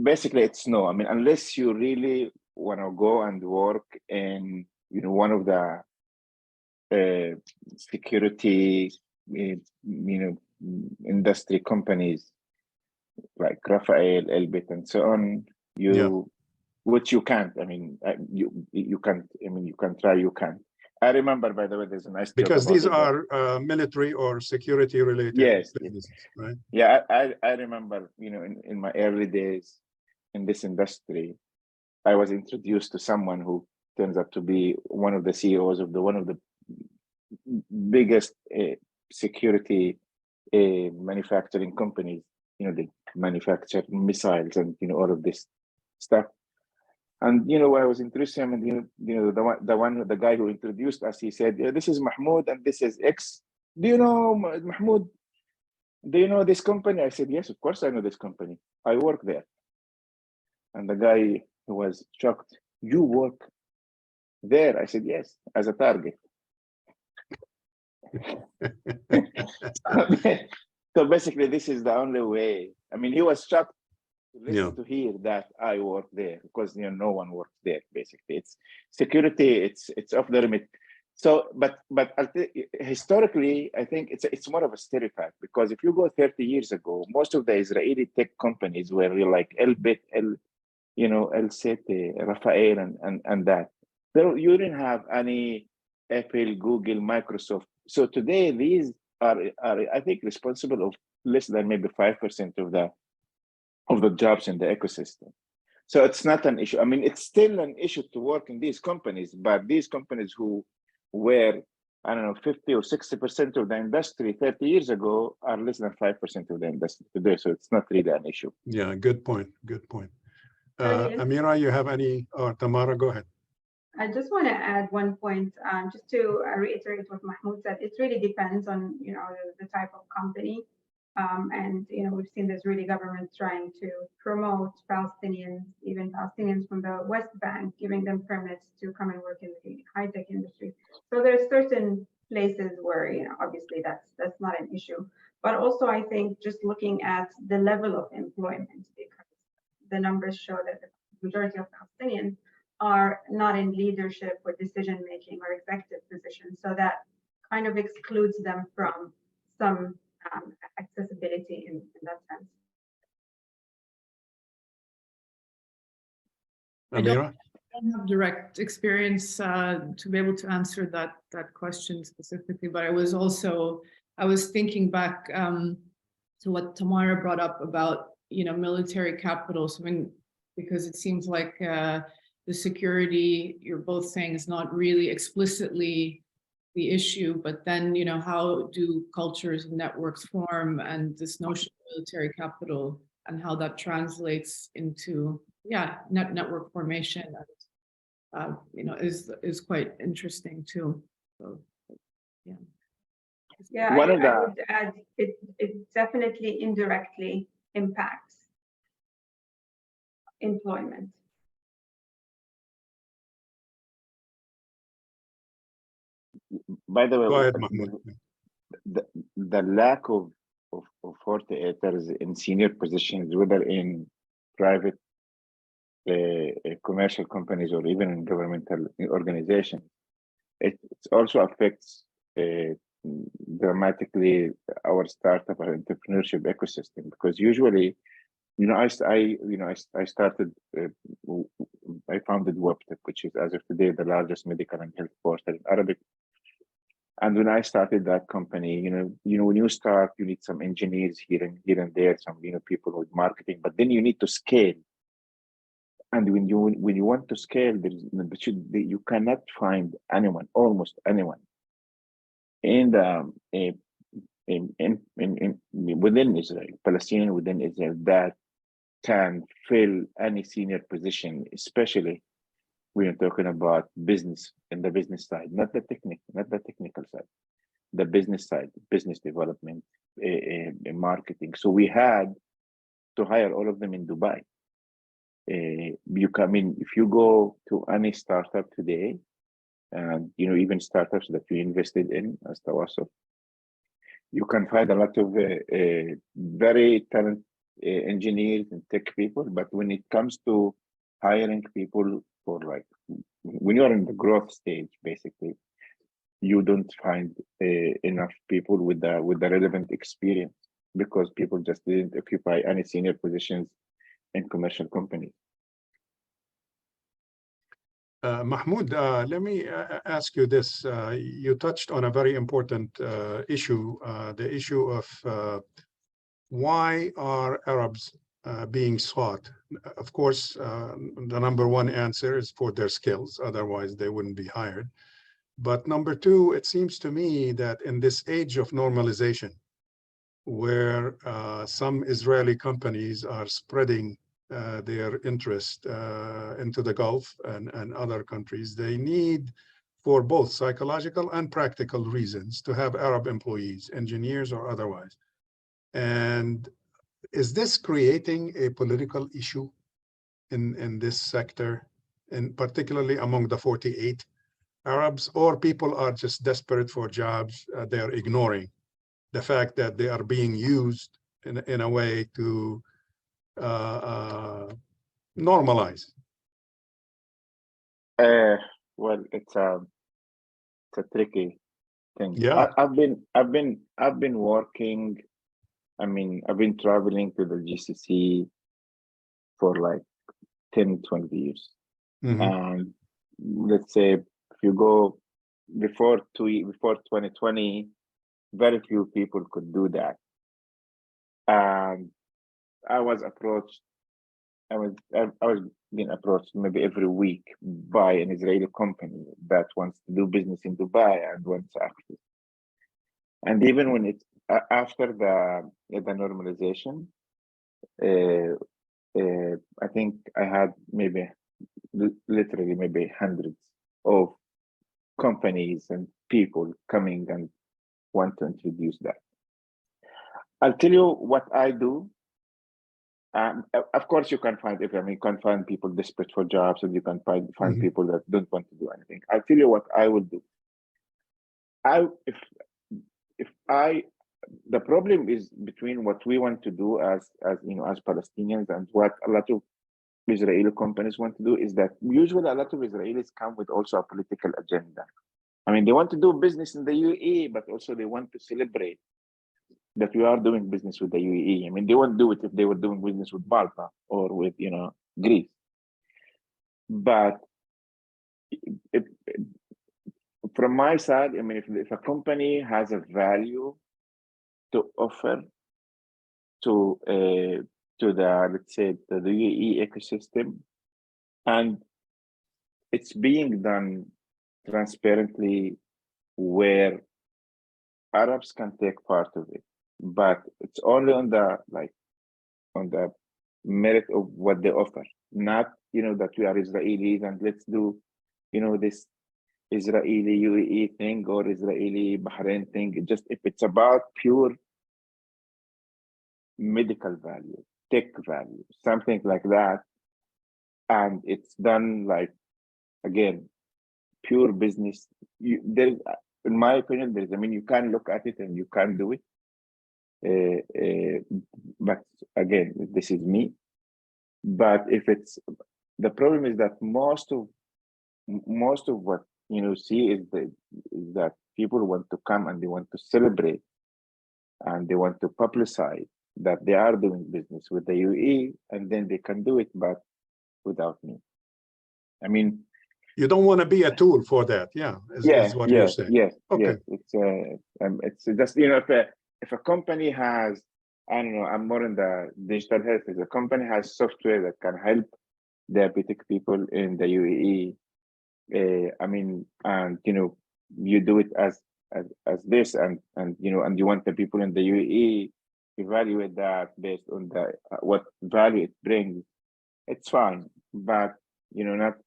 basically, it's no. I mean, unless you really want to go and work in, one of the security, industry companies like Rafael, Elbit, and so on, which you can't. I mean, you can't. I mean, you can try. You can't. I remember, by the way, there's a nice because these are military or security related businesses, right? Yeah, I remember, in my early days in this industry, I was introduced to someone who turns out to be one of the CEOs of one of the biggest security manufacturing companies. They manufacture missiles and all of this stuff. And when I was introduced to him, and the guy who introduced us, he said, "This is Mahmoud, and this is X. Do you know Mahmoud? Do you know this company?" I said, "Yes, of course I know this company. I work there." And the guy was shocked. "You work there?" I said, "Yes, as a target." So basically, this is the only way. I mean, he was shocked to listen to hear that I work there, because no one works there. Basically, it's security. It's off the limit. So, but historically, I think it's more of a stereotype, because if you go 30 years ago, most of the Israeli tech companies were like Elbit, El Sete, Rafael, and that. You didn't have any Apple, Google, Microsoft. So today, these are I think responsible of less than maybe 5% of the jobs in the ecosystem. So it's not an issue. I mean, it's still an issue to work in these companies, but these companies who were, I don't know, 50 or 60% of the industry 30 years ago are less than 5% of the industry today. So it's not really an issue. Yeah, good point. Good point. Yes. Amira, you have any, or Tamara, go ahead. I just want to add one point, just to reiterate what Mahmoud said. It really depends on, the type of company. And, we've seen there's really governments trying to promote Palestinians, even Palestinians from the West Bank, giving them permits to come and work in the high-tech industry. So there's certain places where, obviously that's not an issue. But also, I think just looking at the level of employment, because the numbers show that the majority of Palestinians are not in leadership or decision-making or executive positions. So that kind of excludes them from some accessibility in that sense. Amira? I don't have direct experience to be able to answer that question specifically, but I was thinking back to what Tamara brought up about military capitals. I mean, because it seems like the security you're both saying is not really explicitly the issue, but then how do cultures and networks form, and this notion of military capital and how that translates into network formation, is quite interesting too. So I would add it definitely indirectly impacts employment. By the way, Go ahead, Mahmoud. the lack of 48ers in senior positions, whether in private commercial companies or even in governmental organizations, it also affects dramatically our startup and entrepreneurship ecosystem, because usually, I started, I founded WebTech, which is as of today the largest medical and health portal in Arabic. And when I started that company, when you start, you need some engineers here and there, some people with marketing, but then you need to scale. And when you want to scale, you cannot find anyone, almost anyone, within Israel, Palestinian within Israel, that can fill any senior position, especially when you're talking about business, in the business side, not the technical side, the business side, business development, marketing. So we had to hire all of them in Dubai. You come in, if you go to any startup today, and even startups that we invested in as Tawasof, you can find a lot of very talented engineers and tech people, but when it comes to hiring people for, like, when you're in the growth stage, basically, you don't find enough people with the relevant experience, because people just didn't occupy any senior positions in commercial companies. Mahmoud, let me ask you this. You touched on a very important issue, the issue of why are Arabs being sought? Of course, the number one answer is for their skills, otherwise they wouldn't be hired. But number two, it seems to me that in this age of normalization, where some Israeli companies are spreading their interest into the Gulf and other countries, they need, for both psychological and practical reasons, to have Arab employees, engineers or otherwise. And is this creating a political issue in this sector, and particularly among the 48 Arabs, or people are just desperate for jobs? They're ignoring the fact that they are being used in a way to normalize? Well, it's a tricky thing. Yeah. I've been working. I mean, I've been traveling to the GCC for like 10, 20 years. Mhm. And let's say if you go before 2020, very few people could do that. And I was being approached maybe every week by an Israeli company that wants to do business in Dubai and wants access. And even when it's after the normalization, I think I had maybe literally maybe hundreds of companies and people coming and want to introduce that. I'll tell you what I do. Of course, you can find you can find people desperate for jobs, and you can find Mhm. people that don't want to do anything. I'll tell you what I will do. The problem is between what we want to do as Palestinians and what a lot of Israeli companies want to do is that usually a lot of Israelis come with also a political agenda. I mean, they want to do business in the UAE, but also they want to celebrate that we are doing business with the UAE. I mean, they won't do it if they were doing business with Malta or with, Greece. But from my side, I mean, if a company has a value to offer to the, let's say, the UAE ecosystem, and it's being done transparently where Arabs can take part of it, but it's only on the merit of what they offer, not that we are Israelis and let's do this Israeli UAE thing or Israeli Bahrain thing. Just if it's about pure medical value, tech value, something like that, and it's done like, again, pure business. In my opinion, you can look at it and you can do it. But again, this is me. But if it's the problem is that most of what see is that people want to come and they want to celebrate and they want to publicize that they are doing business with the UAE, and then they can do it, but without me. I mean, you don't want to be a tool for that, is what you're saying. Yes. Okay. It's just if a company has, I don't know, I'm more in the digital health. If a company has software that can help diabetic people in the UAE, I mean, and you do it as this, and you want the people in the UAE evaluate that based on the what value it brings. It's fine, but not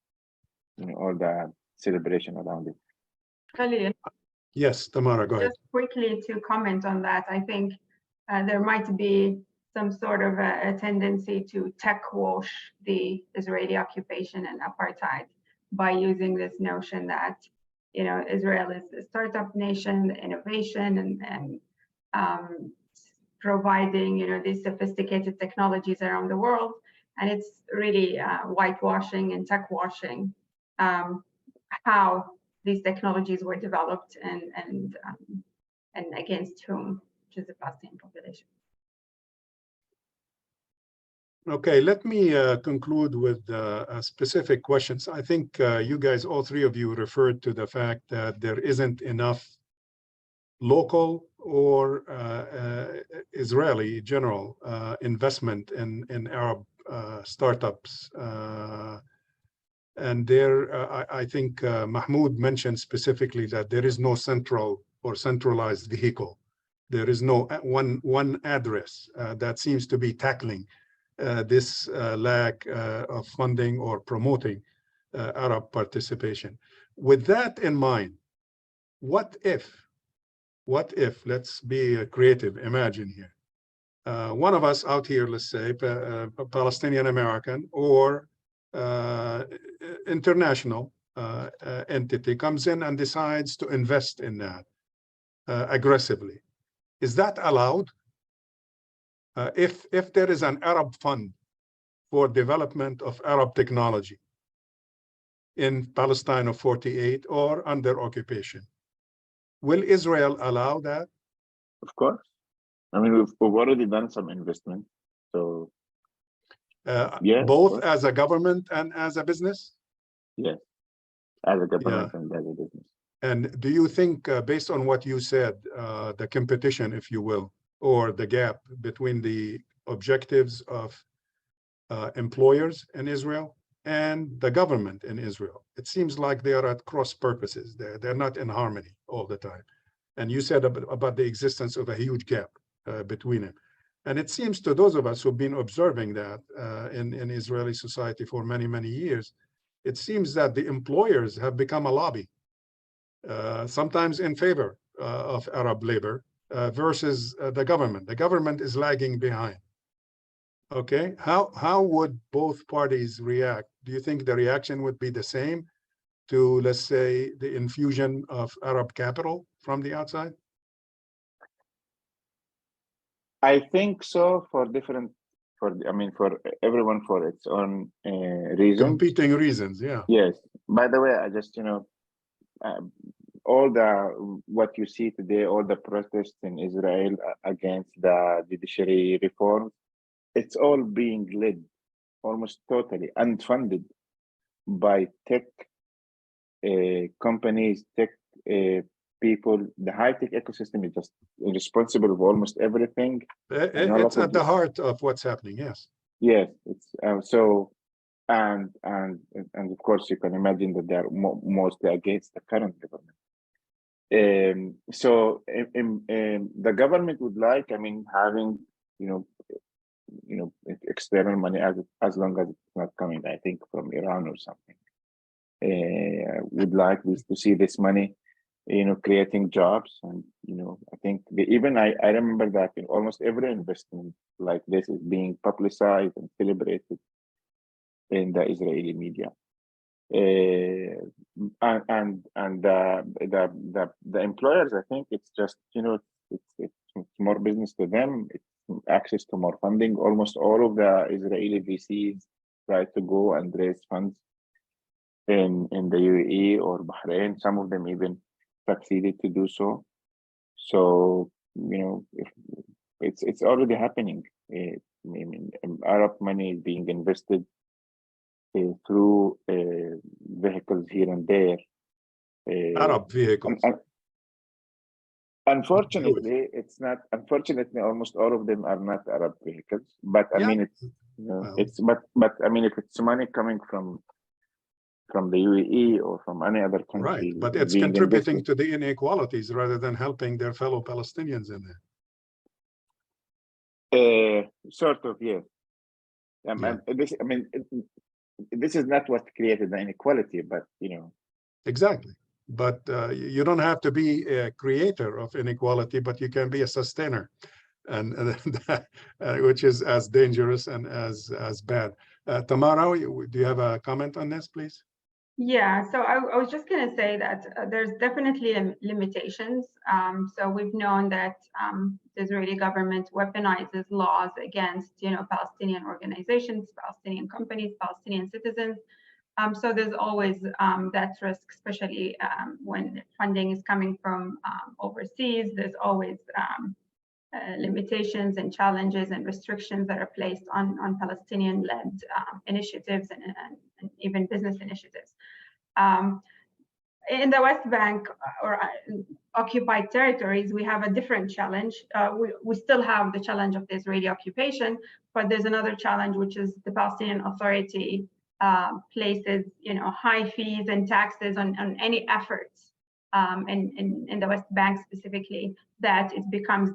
all the celebration around it. Khalil, Yes, Tamara, go ahead. just quickly to comment on that, I think there might be some sort of a tendency to tech wash the Israeli occupation and apartheid by using this notion that Israel is a startup nation, innovation, and providing these sophisticated technologies around the world, and it's really whitewashing and tech washing how these technologies were developed and against whom, which is the Palestinian population. Okay, let me conclude with specific questions. I think you guys, all three of you, referred to the fact that there isn't enough local or Israeli general investment in Arab startups. And there, I think Mahmoud mentioned specifically that there is no central or centralized vehicle. There is no one address that seems to be tackling this lack of funding or promoting Arab participation. With that in mind, what if, let's be creative, imagine here, one of us out here, let's say, a Palestinian American or international entity comes in and decides to invest in that aggressively. Is that allowed? If there is an Arab fund for development of Arab technology in Palestine of 48 or under occupation. Will Israel allow that? Of course. I mean, we've already done some investment. So, yeah, both as a government and as a business? Yes, as a government and as a business. And do you think, based on what you said, the competition, if you will, or the gap between the objectives of employers in Israel and the government in Israel, it seems like they are at cross purposes. They're not in harmony all the time. And you said about the existence of a huge gap between them. And it seems to those of us who've been observing that in Israeli society for many, many years, it seems that the employers have become a lobby, sometimes in favor of Arab labor versus the government. The government is lagging behind. Okay, how would both parties react? Do you think the reaction would be the same to, let's say, the infusion of Arab capital from the outside? I think so, for different, for everyone for its own reasons. Competing reasons, yeah. Yes. By the way, I just, all what you see today, all the protests in Israel against the judiciary reform, it's all being led almost totally unfunded by tech companies, tech people. The high-tech ecosystem is just responsible for almost everything. It's at the heart of what's happening, yes. Yes, it's so, and of course you can imagine that they're mostly against the current government. So the government would like, having external money as long as it's not coming, I think, from Iran or something. Would like this to see this money, creating jobs, and I think I remember that almost every investment like this is being publicized and celebrated in the Israeli media. And the employers, I think it's just it's more business to them. It's access to more funding. Almost all of the Israeli VCs try to go and raise funds in the UAE or Bahrain. Some of them even succeeded to do so. So it's already happening. Arab money is being invested through vehicles here and there. Arab vehicles. Unfortunately, it's not. Unfortunately, almost all of them are not Arab vehicles. But I mean, it's but I mean, if it's money coming from the UAE or from any other country, right? But it's contributing to the inequalities rather than helping their fellow Palestinians in there. Sort of, yes. This is not what created the inequality, but Exactly. But you don't have to be a creator of inequality, but you can be a sustainer, and which is as dangerous and as bad. Tamara, do you have a comment on this, please? Yeah, so I was just going to say that there's definitely limitations. So we've known that the Israeli government weaponizes laws against, Palestinian organizations, Palestinian companies, Palestinian citizens. So there's always that risk, especially when funding is coming from overseas. There's always limitations and challenges and restrictions that are placed on Palestinian-led initiatives and even business initiatives. In the West Bank or occupied territories, we have a different challenge. We still have the challenge of the Israeli occupation, but there's another challenge, which is the Palestinian Authority places, high fees and taxes on any efforts in the West Bank specifically, that it becomes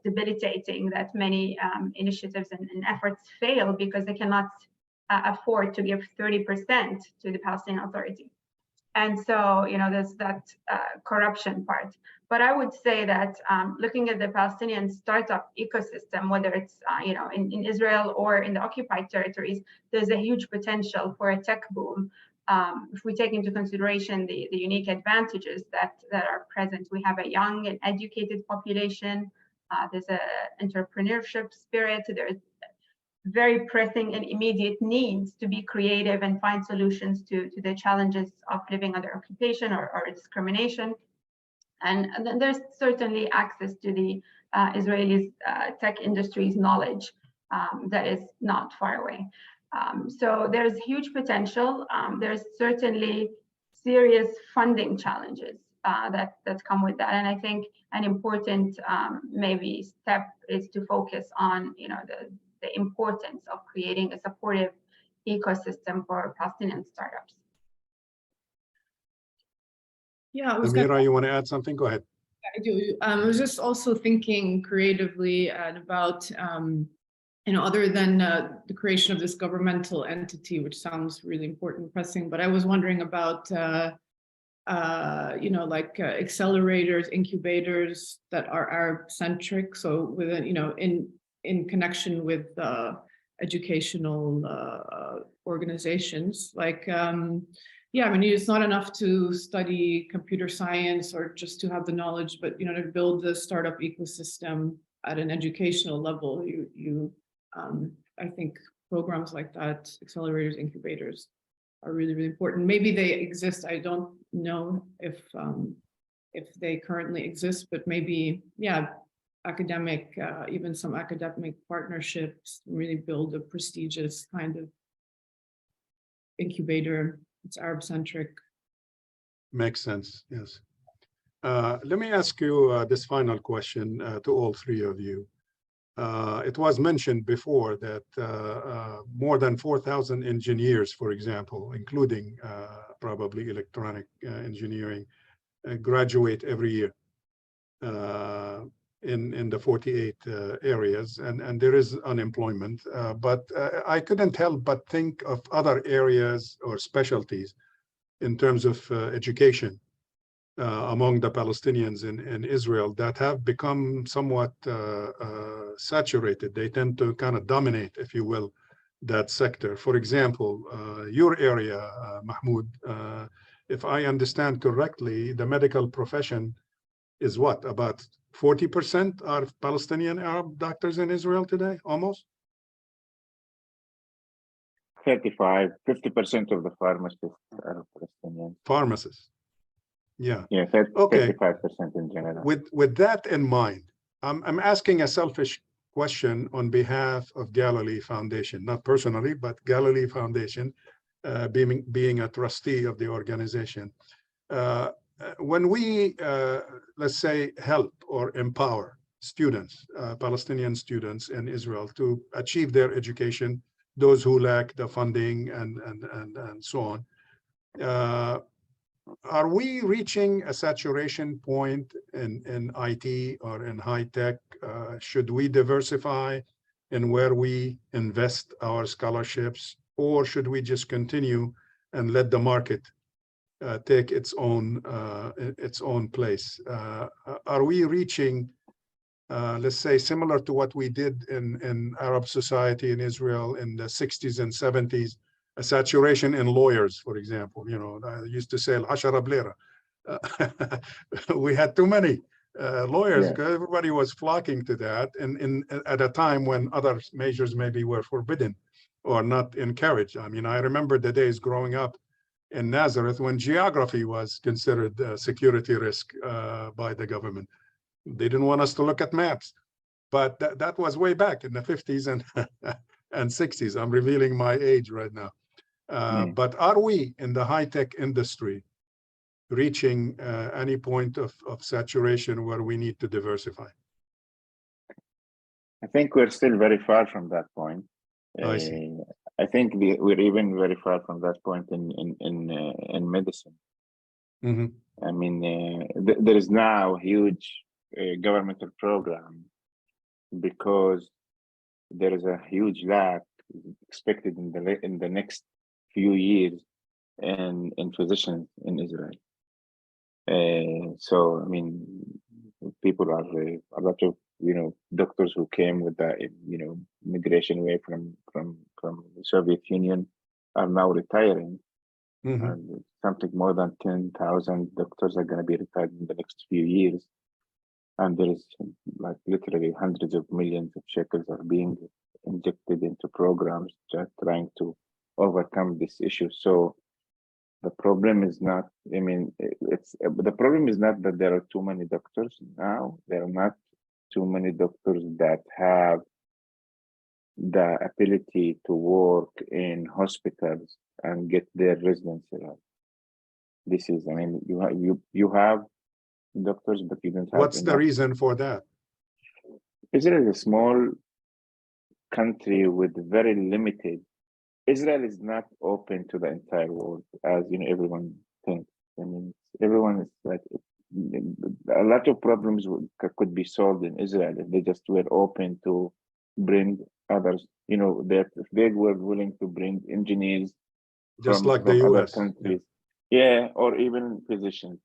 debilitating, that many initiatives and efforts fail because they cannot afford to give 30% to the Palestinian Authority. And so, there's that corruption part. But I would say that looking at the Palestinian startup ecosystem, whether it's in Israel or in the occupied territories, there's a huge potential for a tech boom. If we take into consideration the unique advantages that are present, we have a young and educated population. There's an entrepreneurship spirit. very pressing and immediate needs to be creative and find solutions to the challenges of living under occupation or discrimination. And then there's certainly access to the Israeli tech industry's knowledge that is not far away. So there's huge potential. There's certainly serious funding challenges that come with that. And I think an important maybe step is to focus on the importance of creating a supportive ecosystem for Palestinian startups. Yeah, Amira, you want to add something? Go ahead. I do. I was just also thinking creatively and about, other than the creation of this governmental entity, which sounds really important, pressing, but I was wondering about, accelerators, incubators that are Arab-centric. So within, in connection with educational organizations, it's not enough to study computer science or just to have the knowledge, but to build the startup ecosystem at an educational level. I think programs like that, accelerators, incubators, are really, really important. Maybe they exist. I don't know if they currently exist, but maybe, academic, even some academic partnerships really build a prestigious kind of incubator. It's Arab-centric. Makes sense, yes. Let me ask you this final question to all three of you. It was mentioned before that more than 4,000 engineers, for example, including probably electronic engineering, graduate every year in the 48 areas, and there is unemployment. But I couldn't help but think of other areas or specialties in terms of education among the Palestinians in Israel that have become somewhat saturated. They tend to kind of dominate, if you will, that sector. For example, your area, Mahmoud, if I understand correctly, the medical profession is what, about 40% are Palestinian Arab doctors in Israel today, almost? 35, 50% of the pharmacists are Palestinian. Pharmacists. Yeah. Yeah, Okay. 35% in general. With that in mind, I'm asking a selfish question on behalf of Galilee Foundation, not personally, but Galilee Foundation, being a trustee of the organization. When we, let's say, help or empower students, Palestinian students in Israel to achieve their education, those who lack the funding and so on, are we reaching a saturation point in IT or in high tech? Should we diversify in where we invest our scholarships, or should we just continue and let the market take its own place? Are we reaching, let's say, similar to what we did in Arab society in Israel in the 60s and 70s, a saturation in lawyers, for example? I used to say al-ashara blera. We had too many lawyers because everybody was flocking to that, and at a time when other majors maybe were forbidden or not encouraged. I mean, I remember the days growing up in Nazareth when geography was considered a security risk by the government. They didn't want us to look at maps, but that was way back in the 50s and 60s. I'm revealing my age right now. But are we in the high-tech industry reaching any point of saturation where we need to diversify? I think we're still very far from that point. I see. I think we're even very far from that point in medicine. Mm-hmm. I mean, there is now a huge governmental program because there is a huge lack expected in the next few years in physicians in Israel. So I mean, people are a lot of doctors who came with the migration way from the Soviet Union are now retiring. Mm-hmm. And something more than 10,000 doctors are going to be retired in the next few years. And there is like literally hundreds of millions of shekels are being injected into programs just trying to overcome this issue. So the problem is not, I mean, the problem is not that there are too many doctors now. There are not too many doctors that have the ability to work in hospitals and get their residency. This is, I mean, you have doctors, but you don't have. What's the reason for that? Israel is a small country with very limited. Israel is not open to the entire world, as everyone thinks. I mean, everyone is like, a lot of problems could be solved in Israel if they just were open to bring others. That if they were willing to bring engineers Just from like the other US. countries, yeah, or even physicians.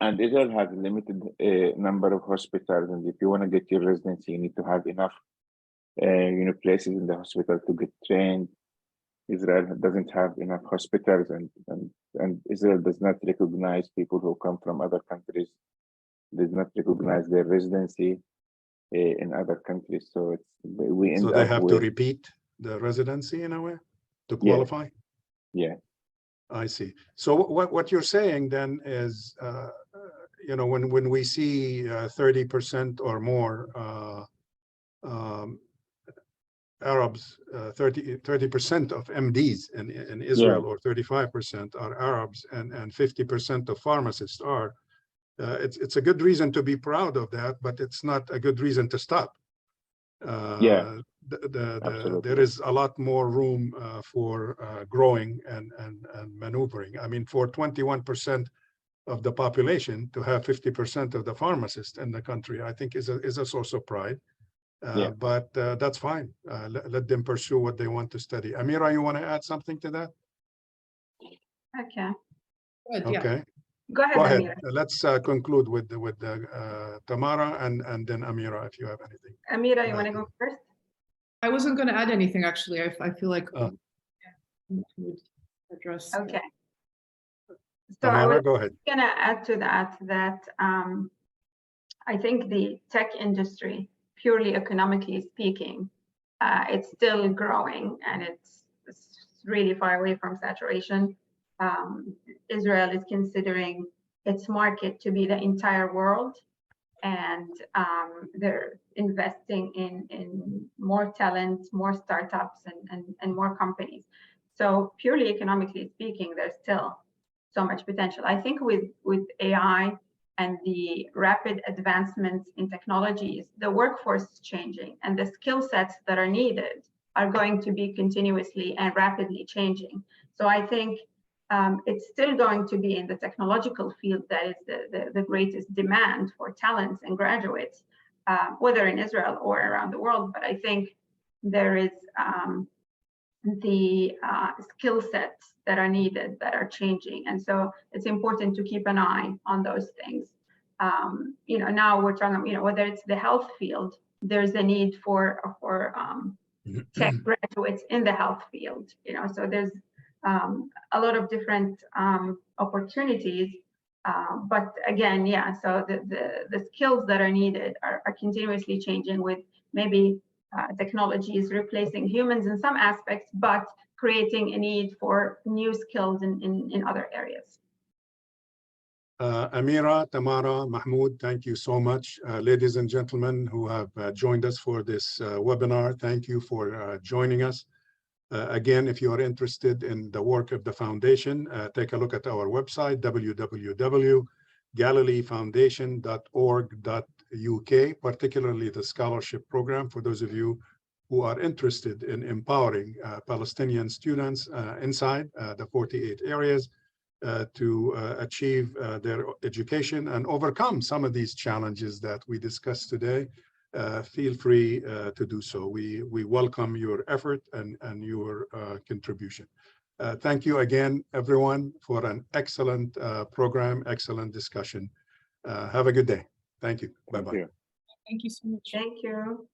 And Israel has a limited number of hospitals, and if you want to get your residency, you need to have enough, places in the hospital to get trained. Israel doesn't have enough hospitals, and Israel does not recognize people who come from other countries. Does not recognize their residency in other countries. So we end So they up have with, to repeat the residency in a way to qualify? Yeah. I see. So what you're saying then is, when we see 30% or more Arabs, 30% of MDs in Israel, or 35% are Arabs, and 50% of pharmacists are. It's a good reason to be proud of that, but it's not a good reason to stop. There is a lot more room for growing and maneuvering. I mean, for 21% of the population to have 50% of the pharmacists in the country, I think is a source of pride. But that's fine. Let them pursue what they want to study. Amira, you want to add something to that? Okay. Good, yeah. Okay. Go ahead, Go ahead. Amira. Let's conclude with Tamara and then Amira, if you have anything. Amira, you want to go first? I wasn't going to add anything, actually. I feel like we would address. Okay. So Tamara, go ahead. going to add to that I think the tech industry, purely economically speaking, it's still growing, and it's really far away from saturation. Israel is considering its market to be the entire world, and they're investing in more talent, more startups, and more companies. So purely economically speaking, there's still so much potential. I think with AI and the rapid advancements in technologies, the workforce is changing, and the skill sets that are needed are going to be continuously and rapidly changing. So I think it's still going to be in the technological field that is the greatest demand for talents and graduates, whether in Israel or around the world. But I think there is the skill sets that are needed that are changing, and so it's important to keep an eye on those things. Now we're talking, whether it's the health field, there's a need for tech graduates in the health field. So there's a lot of different opportunities, but again, so the skills that are needed are continuously changing, with maybe technologies replacing humans in some aspects, but creating a need for new skills in other areas. Amira, Tamara, Mahmoud, thank you so much. Ladies and gentlemen who have joined us for this webinar, thank you for joining us. Again, if you are interested in the work of the foundation, take a look at our website, www.galileefoundation.org.uk, particularly the scholarship program for those of you who are interested in empowering Palestinian students inside the 48 areas to achieve their education and overcome some of these challenges that we discussed today. Feel free to do so. We welcome your effort and your contribution. Thank you again, everyone, for an excellent program, excellent discussion. Have a good day. Thank you. Bye-bye. Thank you so much. Thank you.